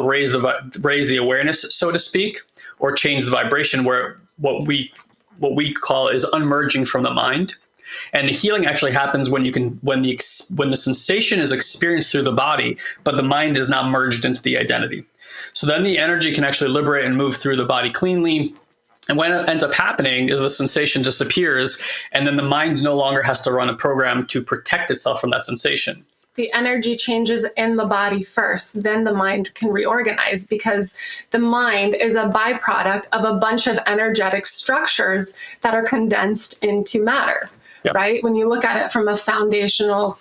raise the awareness, so to speak, or change the vibration, where what we call is unmerging from the mind. And the healing actually happens when the sensation is experienced through the body, but the mind is not merged into the identity. So then the energy can actually liberate and move through the body cleanly. And what ends up happening is the sensation disappears, and then the mind no longer has to run a program to protect itself from that sensation. The energy changes in the body first, then the mind can reorganize, because the mind is a byproduct of a bunch of energetic structures that are condensed into matter, right? When you look at it from a foundational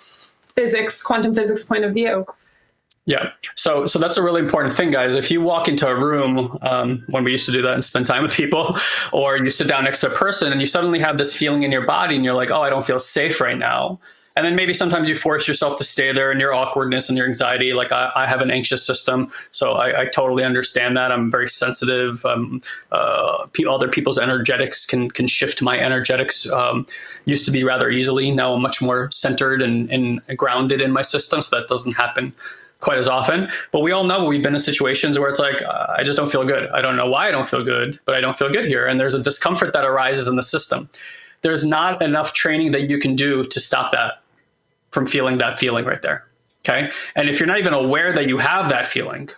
physics, quantum physics point of view. Yeah. So that's a really important thing, guys. If you walk into a room, when we used to do that and spend time with people, or you sit down next to a person and you suddenly have this feeling in your body and you're like, oh, I don't feel safe right now. And then maybe sometimes you force yourself to stay there in your awkwardness and your anxiety. Like I have an anxious system, so I totally understand that. I'm very sensitive. Other people's energetics can shift my energetics. Used to be rather easily. Now I'm much more centered and grounded in my system, so that doesn't happen quite as often. But we all know we've been in situations where it's like, I just don't feel good. I don't know why I don't feel good, but I don't feel good here. And there's a discomfort that arises in the system. There's not enough training that you can do to stop that from feeling that feeling right there. Okay. And if you're not even aware that you have that feeling,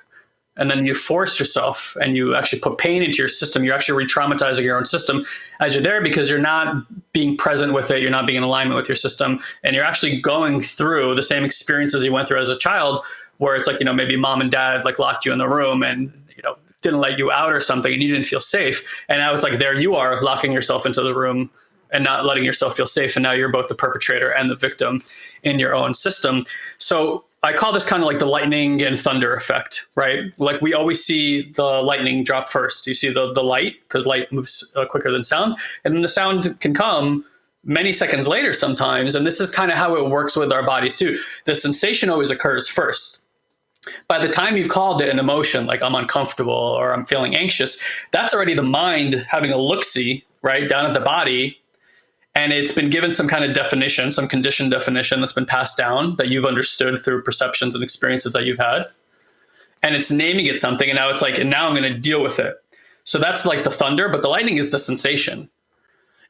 and then you force yourself and you actually put pain into your system, you're actually re-traumatizing your own system as you're there, because you're not being present with it. You're not being in alignment with your system. And you're actually going through the same experiences you went through as a child, where it's like, maybe mom and dad like locked you in the room and, didn't let you out or something, and you didn't feel safe. And now it's like, there you are locking yourself into the room and not letting yourself feel safe. And now you're both the perpetrator and the victim in your own system. So I call this kind of like the lightning and thunder effect, right? Like we always see the lightning drop first. You see the light, because light moves quicker than sound. And then the sound can come many seconds later sometimes. And this is kind of how it works with our bodies too. The sensation always occurs first. By the time you've called it an emotion, like I'm uncomfortable or I'm feeling anxious, that's already the mind having a look-see, right, down at the body. And it's been given some kind of definition, some conditioned definition that's been passed down that you've understood through perceptions and experiences that you've had. And it's naming it something. And now it's like, and now I'm going to deal with it. So that's like the thunder, but the lightning is the sensation.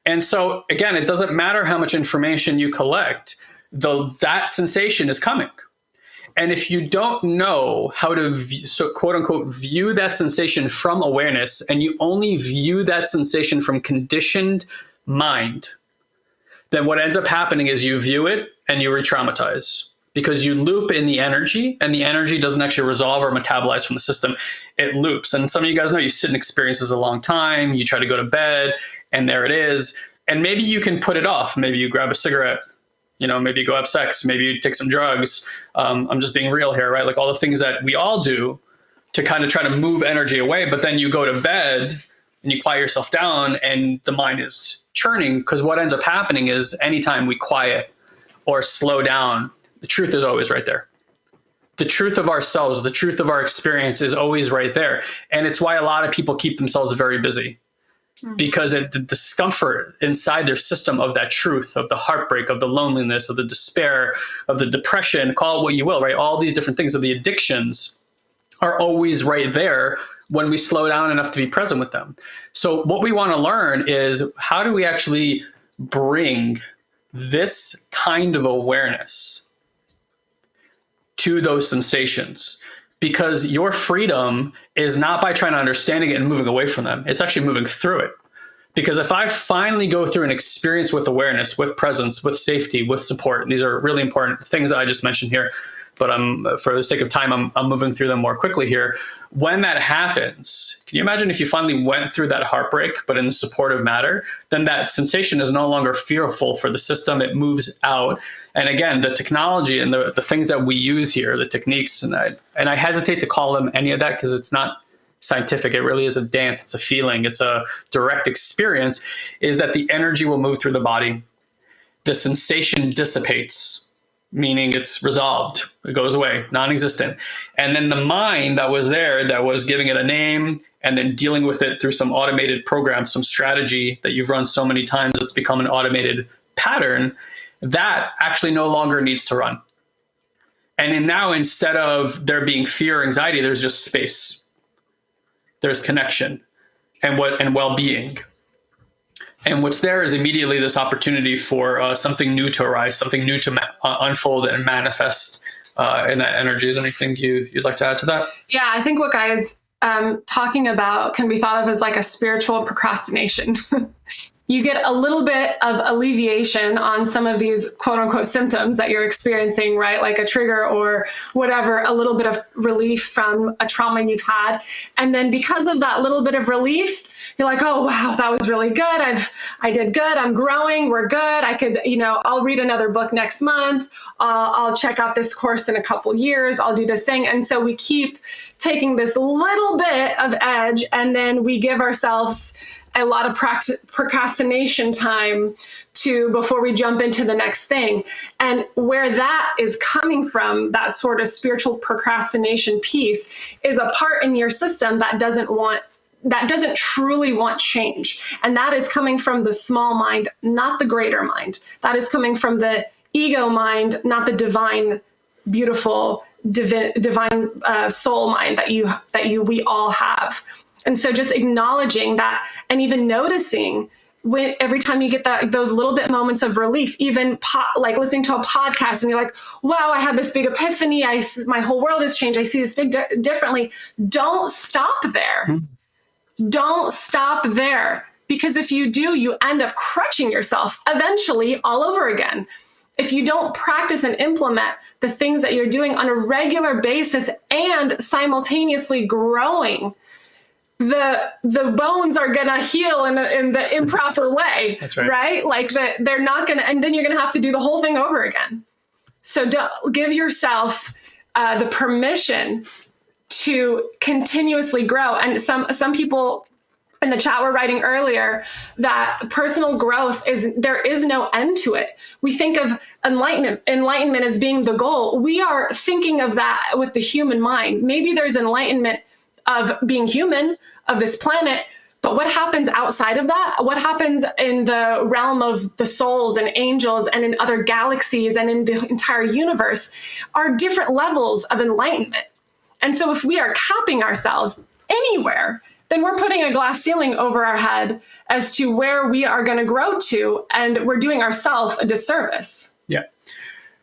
And so again, it doesn't matter how much information you collect, that sensation is coming. And if you don't know how to, quote unquote, view that sensation from awareness, and you only view that sensation from conditioned mind, then what ends up happening is you view it and you re-traumatize, because you loop in the energy, and the energy doesn't actually resolve or metabolize from the system. It loops. And some of you guys know you sit in experiences a long time, you try to go to bed, and there it is. And maybe you can put it off. Maybe you grab a cigarette, maybe you go have sex, maybe you take some drugs. I'm just being real here, right? Like all the things that we all do to kind of try to move energy away, but then you go to bed and you quiet yourself down and the mind is churning, because what ends up happening is anytime we quiet or slow down, the truth is always right there. The truth of ourselves, the truth of our experience is always right there. And it's why a lot of people keep themselves very busy, because the discomfort inside their system of that truth, of the heartbreak, of the loneliness, of the despair, of the depression, call it what you will, right? All these different things of the addictions are always right there when we slow down enough to be present with them. So what we want to learn is, how do we actually bring this kind of awareness to those sensations? Because your freedom is not by trying to understanding it and moving away from them. It's actually moving through it. Because if I finally go through an experience with awareness, with presence, with safety, with support, these are really important things that I just mentioned here, but for the sake of time, I'm moving through them more quickly here. When that happens, can you imagine if you finally went through that heartbreak, but in the supportive matter, then that sensation is no longer fearful for the system. It moves out. And again, the technology and the things that we use here, the techniques, and I hesitate to call them any of that because it's not scientific. It really is a dance. It's a feeling. It's a direct experience, is that the energy will move through the body. The sensation dissipates, meaning it's resolved. It goes away, non-existent. And then the mind that was there, that was giving it a name and then dealing with it through some automated program, some strategy that you've run so many times, it's become an automated pattern, that actually no longer needs to run. And then now, instead of there being fear or anxiety, there's just space. There's connection and well-being. And what's there is immediately this opportunity for something new to arise, something new to unfold and manifest in that energy. Is there anything you'd like to add to that? Yeah, I think what Guy is talking about can be thought of as like a spiritual procrastination. You get a little bit of alleviation on some of these quote unquote symptoms that you're experiencing, right? Like a trigger or whatever, a little bit of relief from a trauma you've had. And then because of that little bit of relief, you're like, oh, wow, that was really good. I did good. I'm growing. We're good. I could, I'll read another book next month. I'll check out this course in a couple years. I'll do this thing. And so we keep taking this little bit of edge, and then we give ourselves a lot of procrastination time before we jump into the next thing. And where that is coming from, that sort of spiritual procrastination piece, is a part in your system that doesn't truly want change. And that is coming from the small mind, not the greater mind. That is coming from the ego mind, not the divine, beautiful, divine soul mind that we all have. And so just acknowledging that, and even noticing every time you get those little bit moments of relief, even like listening to a podcast and you're like, wow, I had this big epiphany. My whole world has changed. I see this big differently. Don't stop there. Mm-hmm. Don't stop there. Because if you do, you end up crushing yourself eventually all over again. If you don't practice and implement the things that you're doing on a regular basis and simultaneously growing, the bones are going to heal in the improper way. That's right? Like they're not going to, and then you're going to have to do the whole thing over again. So give yourself the permission to continuously grow. And some people in the chat were writing earlier that personal growth there is no end to it. We think of enlightenment as being the goal. We are thinking of that with the human mind. Maybe there's enlightenment of being human, of this planet, but what happens outside of that? What happens in the realm of the souls and angels and in other galaxies and in the entire universe are different levels of enlightenment. And so if we are capping ourselves anywhere, then we're putting a glass ceiling over our head as to where we are going to grow to, and we're doing ourselves a disservice. Yeah.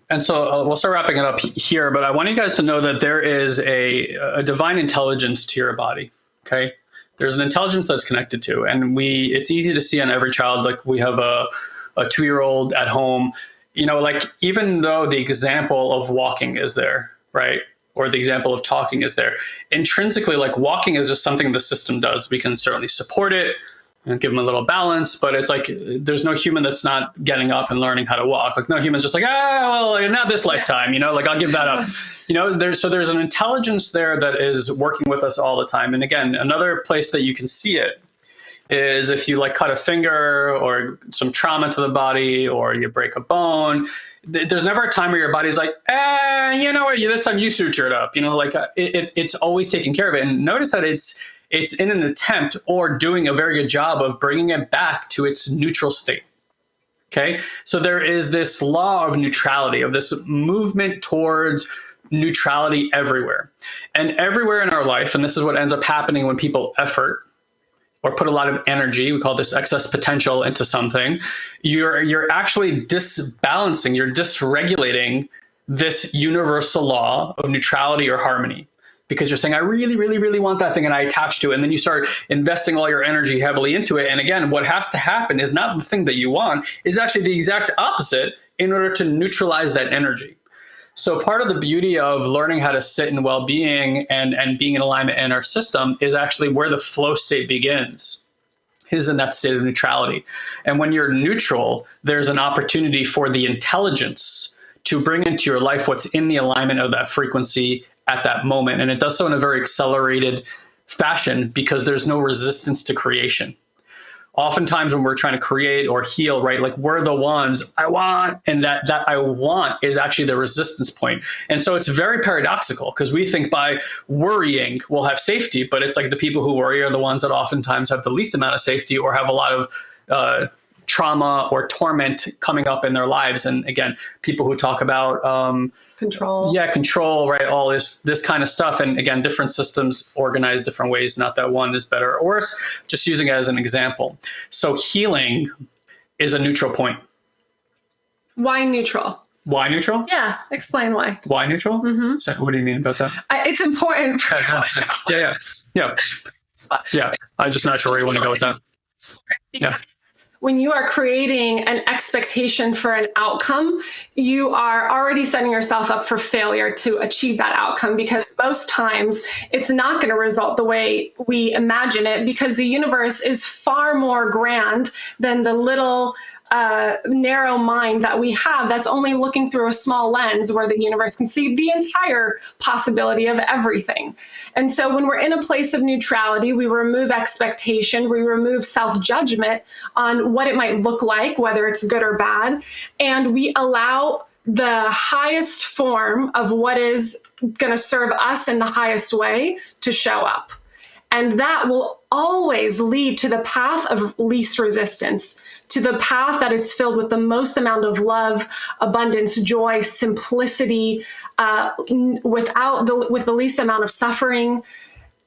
And so we'll start wrapping it up here, but I want you guys to know that there is a divine intelligence to your body, okay? There's an intelligence that's connected to, and it's easy to see on every child. Like we have a 2-year-old at home, like even though the example of walking is there, right? Or the example of talking is there, intrinsically, like walking is just something the system does. We can certainly support it and give them a little balance, but it's like there's no human that's not getting up and learning how to walk. Like no human's just like, well, not this lifetime, like I'll give that up. There's an intelligence there that is working with us all the time. And again, another place that you can see it is if you like cut a finger or some trauma to the body or you break a bone. There's never a time where your body's like, this time you sutured up, it's always taking care of it. And notice that it's in an attempt or doing a very good job of bringing it back to its neutral state. Okay. So there is this law of neutrality, of this movement towards neutrality everywhere and everywhere in our life. And this is what ends up happening when people effort or put a lot of energy, we call this excess potential, into something. You're actually disbalancing, you're dysregulating this universal law of neutrality or harmony. because you're saying, I really, really, really want that thing and I attach to it. And then you start investing all your energy heavily into it. And again, what has to happen is not the thing that you want, is actually the exact opposite in order to neutralize that energy. So part of the beauty of learning how to sit in well-being and being in alignment in our system is actually where the flow state begins, is in that state of neutrality. And when you're neutral, there's an opportunity for the intelligence to bring into your life what's in the alignment of that frequency at that moment. And it does so in a very accelerated fashion because there's no resistance to creation. Oftentimes when we're trying to create or heal, right, like we're the ones I want, and that I want is actually the resistance point. And so it's very paradoxical because we think by worrying we'll have safety, but it's like the people who worry are the ones that oftentimes have the least amount of safety or have a lot of trauma or torment coming up in their lives. And again, people who talk about control. Yeah, control, right? All this kind of stuff. And again, different systems organize different ways, not that one is better or worse, just using it as an example. So healing is a neutral point. Why neutral? Why neutral? Yeah, explain why. Why neutral? Mm-hmm. So what do you mean about that? It's important. Yeah. I'm just not sure where you want to go with that. Yeah. When you are creating an expectation for an outcome, you are already setting yourself up for failure to achieve that outcome, because most times it's not going to result the way we imagine it, because the universe is far more grand than the little narrow mind that we have that's only looking through a small lens where the universe can see the entire possibility of everything. And so when we're in a place of neutrality, we remove expectation, we remove self-judgment on what it might look like, whether it's good or bad, and we allow the highest form of what is going to serve us in the highest way to show up. And that will always lead to the path of least resistance, to the path that is filled with the most amount of love, abundance, joy, simplicity, with the least amount of suffering.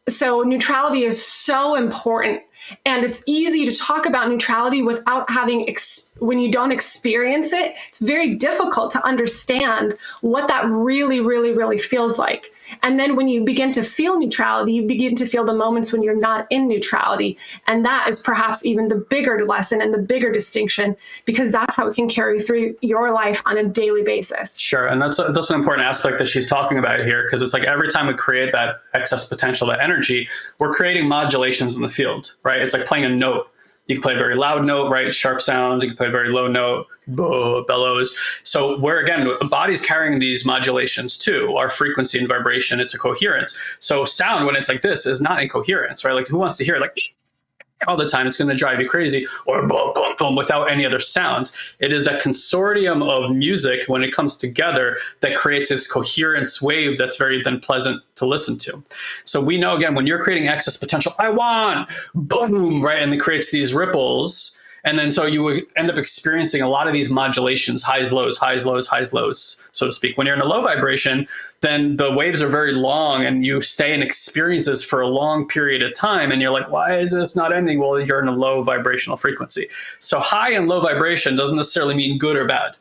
So neutrality is so important. And it's easy to talk about neutrality without having, when you don't experience it, it's very difficult to understand what that really, really, really feels like. And then when you begin to feel neutrality, you begin to feel the moments when you're not in neutrality. And that is perhaps even the bigger lesson and the bigger distinction, because that's how it can carry through your life on a daily basis. Sure. And that's an important aspect that she's talking about here, because it's like every time we create that excess potential, that energy, we're creating modulations in the field, right? It's like playing a note. You can play a very loud note, right? Sharp sounds. You can play a very low note, bellows. So where, again, the body's carrying these modulations too, our frequency and vibration, it's a coherence. So sound, when it's like this, is not incoherence, right? Like who wants to hear like all the time? It's going to drive you crazy, or boom, boom, boom, without any other sounds. It is that consortium of music when it comes together that creates this coherence wave that's very then pleasant to listen to. So we know, again, when you're creating excess potential, I want, boom, right? And it creates these ripples. And then so you would end up experiencing a lot of these modulations, highs, lows, highs, lows, highs, lows, so to speak. When you're in a low vibration, then the waves are very long and you stay in experiences for a long period of time. And you're like, why is this not ending? Well, you're in a low vibrational frequency. So high and low vibration doesn't necessarily mean good or bad.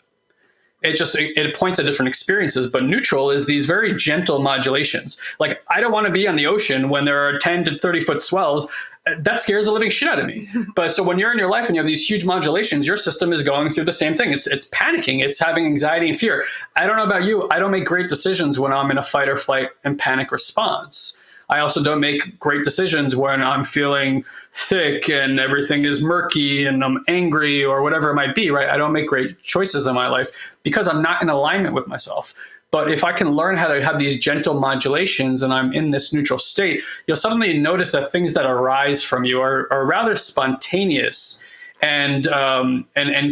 It points at different experiences, but neutral is these very gentle modulations. Like, I don't want to be on the ocean when there are 10 to 30 foot swells. That scares the living shit out of me. But so when you're in your life and you have these huge modulations, your system is going through the same thing. It's panicking. It's having anxiety and fear. I don't know about you. I don't make great decisions when I'm in a fight or flight and panic response. I also don't make great decisions when I'm feeling thick and everything is murky and I'm angry or whatever it might be, right? I don't make great choices in my life because I'm not in alignment with myself. But if I can learn how to have these gentle modulations and I'm in this neutral state, you'll suddenly notice that things that arise from you are rather spontaneous and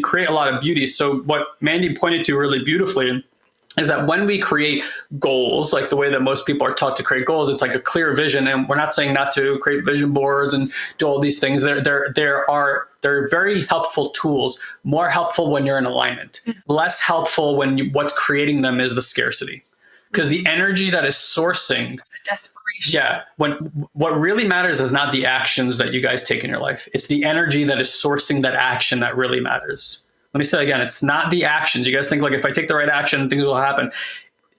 create a lot of beauty. So what Mandy pointed to really beautifully is that when we create goals, like the way that most people are taught to create goals, it's like a clear vision. And we're not saying not to create vision boards and do all these things. They're very helpful tools, more helpful when you're in alignment, less helpful when what's creating them is the scarcity. Because the energy that is sourcing, desperation. Yeah. What really matters is not the actions that you guys take in your life. It's the energy that is sourcing that action that really matters. Let me say it again. It's not the actions. You guys think like if I take the right action, things will happen.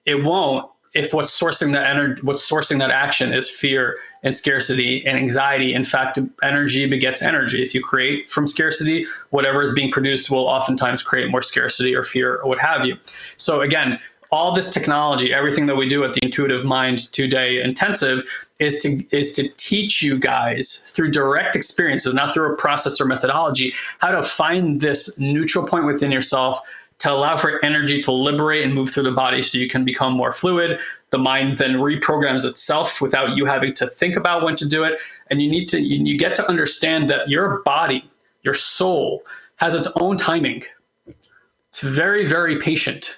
It won't. if what's sourcing that energy, what's sourcing that action is fear and scarcity and anxiety. In fact, energy begets energy. If you create from scarcity, whatever is being produced will oftentimes create more scarcity or fear or what have you. So again, all this technology, everything that we do at the Intuitive Mind 2-day intensive is to teach you guys through direct experiences, not through a process or methodology, how to find this neutral point within yourself to allow for energy to liberate and move through the body so you can become more fluid. The mind then reprograms itself without you having to think about when to do it. And you get to understand that your body, your soul, has its own timing. It's very, very patient.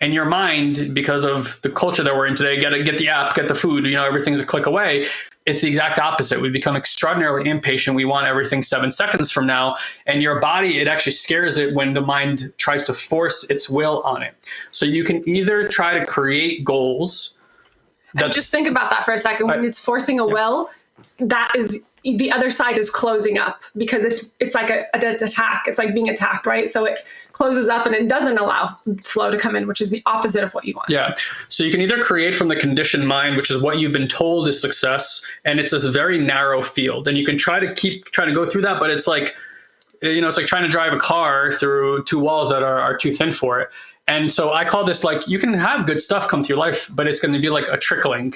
And your mind, because of the culture that we're in today, get the app, get the food, everything's a click away. It's the exact opposite. We become extraordinarily impatient. We want everything 7 seconds from now. And your body, it actually scares it when the mind tries to force its will on it. So you can either try to create goals. And just think about that for a second. When it's forcing a will, that is, the other side is closing up, because it's like a attack. It's like being attacked, right? So it closes up and it doesn't allow flow to come in, which is the opposite of what you want. Yeah. So you can either create from the conditioned mind, which is what you've been told is success, and it's this very narrow field. And you can try to keep trying to go through that, but it's like, it's like trying to drive a car through 2 walls that are too thin for it. And so I call this, like, you can have good stuff come through life, but it's going to be like a trickling.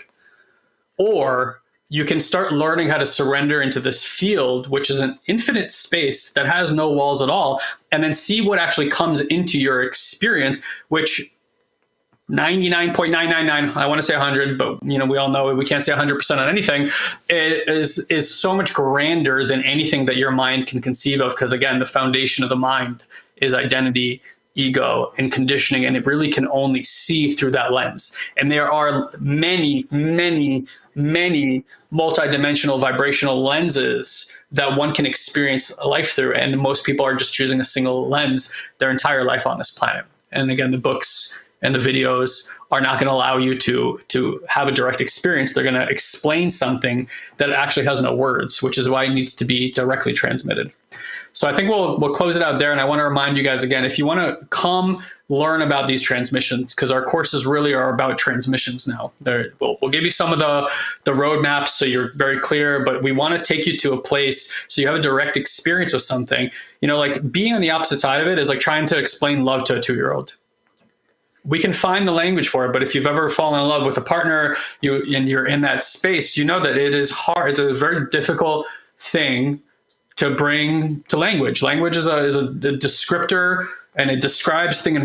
Or you can start learning how to surrender into this field, which is an infinite space that has no walls at all, and then see what actually comes into your experience, which 99.999, I want to say 100, but we all know we can't say 100% on anything, is so much grander than anything that your mind can conceive of. Because again, the foundation of the mind is identity, ego, and conditioning, and it really can only see through that lens. And there are many, many, many multidimensional vibrational lenses that one can experience life through, and most people are just choosing a single lens their entire life on this planet. And again, the books and the videos are not going to allow you to have a direct experience. They're going to explain something that actually has no words, which is why it needs to be directly transmitted. So I think we'll close it out there. And I want to remind you guys again, if you want to come learn about these transmissions, because our courses really are about transmissions now. We'll give you some of the roadmaps so you're very clear, but we want to take you to a place so you have a direct experience with something. Like being on the opposite side of it is like trying to explain love to a 2-year-old. We can find the language for it, but if you've ever fallen in love with a partner and you're in that space, you know that it is hard. It's a very difficult thing to bring to language. Language is a descriptor, and it describes things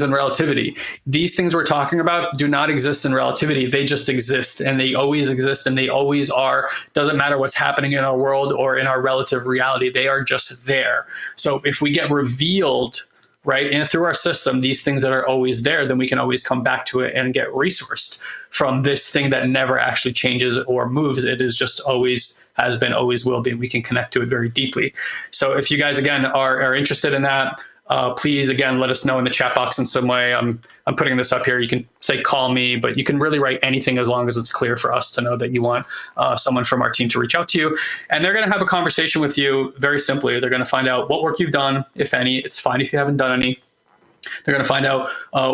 in relativity. These things we're talking about do not exist in relativity. They just exist, and they always exist, and they always are. Doesn't matter what's happening in our world or in our relative reality. They are just there. So if we get revealed, right, and through our system, these things that are always there, then we can always come back to it and get resourced from this thing that never actually changes or moves. It is just always has been, always will be. We can connect to it very deeply. So if you guys, again, are interested in that, please, again, let us know in the chat box in some way. I'm putting this up here. You can say, call me, but you can really write anything as long as it's clear for us to know that you want someone from our team to reach out to you. And they're going to have a conversation with you very simply. They're going to find out what work you've done, if any. It's fine if you haven't done any. They're going to find out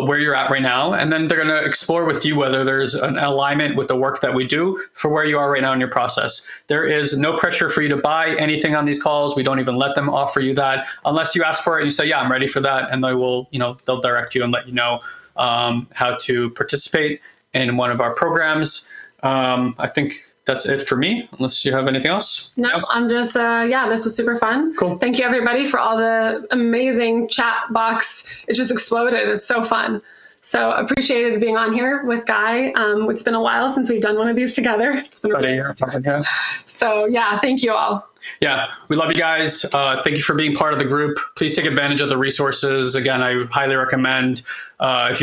where you're at right now, and then they're going to explore with you whether there's an alignment with the work that we do for where you are right now in your process. There is no pressure for you to buy anything on these calls. We don't even let them offer you that unless you ask for it and you say, yeah, I'm ready for that. And they will, they'll direct you and let you know how to participate in one of our programs. I think that's it for me, unless you have anything else. No, yep. I'm just, this was super fun. Cool. Thank you, everybody, for all the amazing chat box. It just exploded. It's so fun. So appreciated being on here with Guy. It's been a while since we've done one of these together. It's been about a year. Yeah. So yeah, thank you all. Yeah, we love you guys. Thank you for being part of the group. Please take advantage of the resources. Again, I highly recommend, if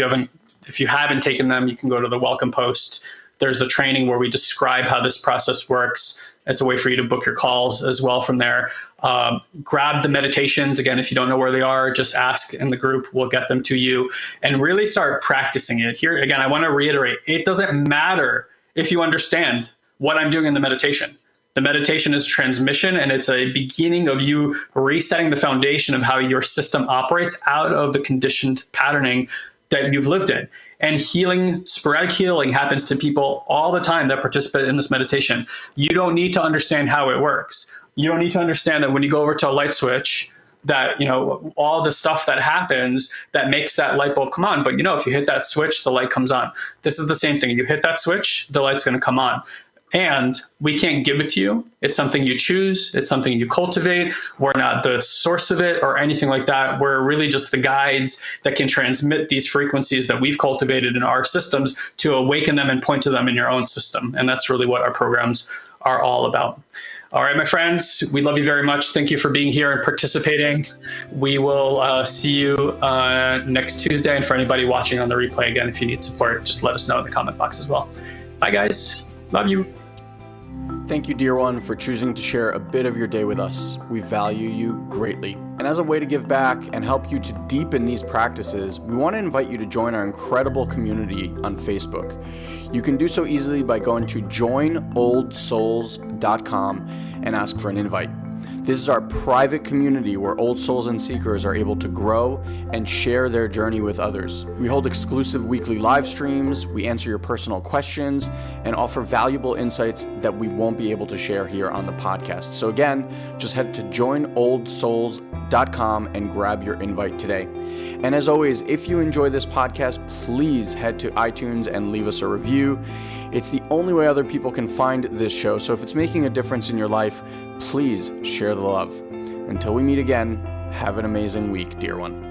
you haven't taken them, you can go to the welcome post. There's the training where we describe how this process works. It's a way for you to book your calls as well from there. Grab the meditations. Again, if you don't know where they are, just ask in the group. We'll get them to you and really start practicing it. Here, again, I want to reiterate, it doesn't matter if you understand what I'm doing in the meditation. The meditation is transmission, and it's a beginning of you resetting the foundation of how your system operates out of the conditioned patterning that you've lived in. And healing, sporadic healing happens to people all the time that participate in this meditation. You don't need to understand how it works. You don't need to understand that when you go over to a light switch, that, all the stuff that happens that makes that light bulb come on. But, if you hit that switch, the light comes on. This is the same thing. You hit that switch, the light's going to come on. And we can't give it to you. It's something you choose. It's something you cultivate. We're not the source of it or anything like that. We're really just the guides that can transmit these frequencies that we've cultivated in our systems to awaken them and point to them in your own system. And that's really what our programs are all about. All right, my friends, we love you very much. Thank you for being here and participating. We will see you next Tuesday. And for anybody watching on the replay, again, if you need support, just let us know in the comment box as well. Bye, guys. Love you. Thank you, dear one, for choosing to share a bit of your day with us. We value you greatly. And as a way to give back and help you to deepen these practices, we want to invite you to join our incredible community on Facebook. You can do so easily by going to joinoldsouls.com and ask for an invite. This is our private community where old souls and seekers are able to grow and share their journey with others. We hold exclusive weekly live streams, we answer your personal questions, and offer valuable insights that we won't be able to share here on the podcast. So again, just head to joinoldsouls.com and grab your invite today. And as always, if you enjoy this podcast, please head to iTunes and leave us a review. It's the only way other people can find this show. So if it's making a difference in your life, please share the love. Until we meet again, have an amazing week, dear one.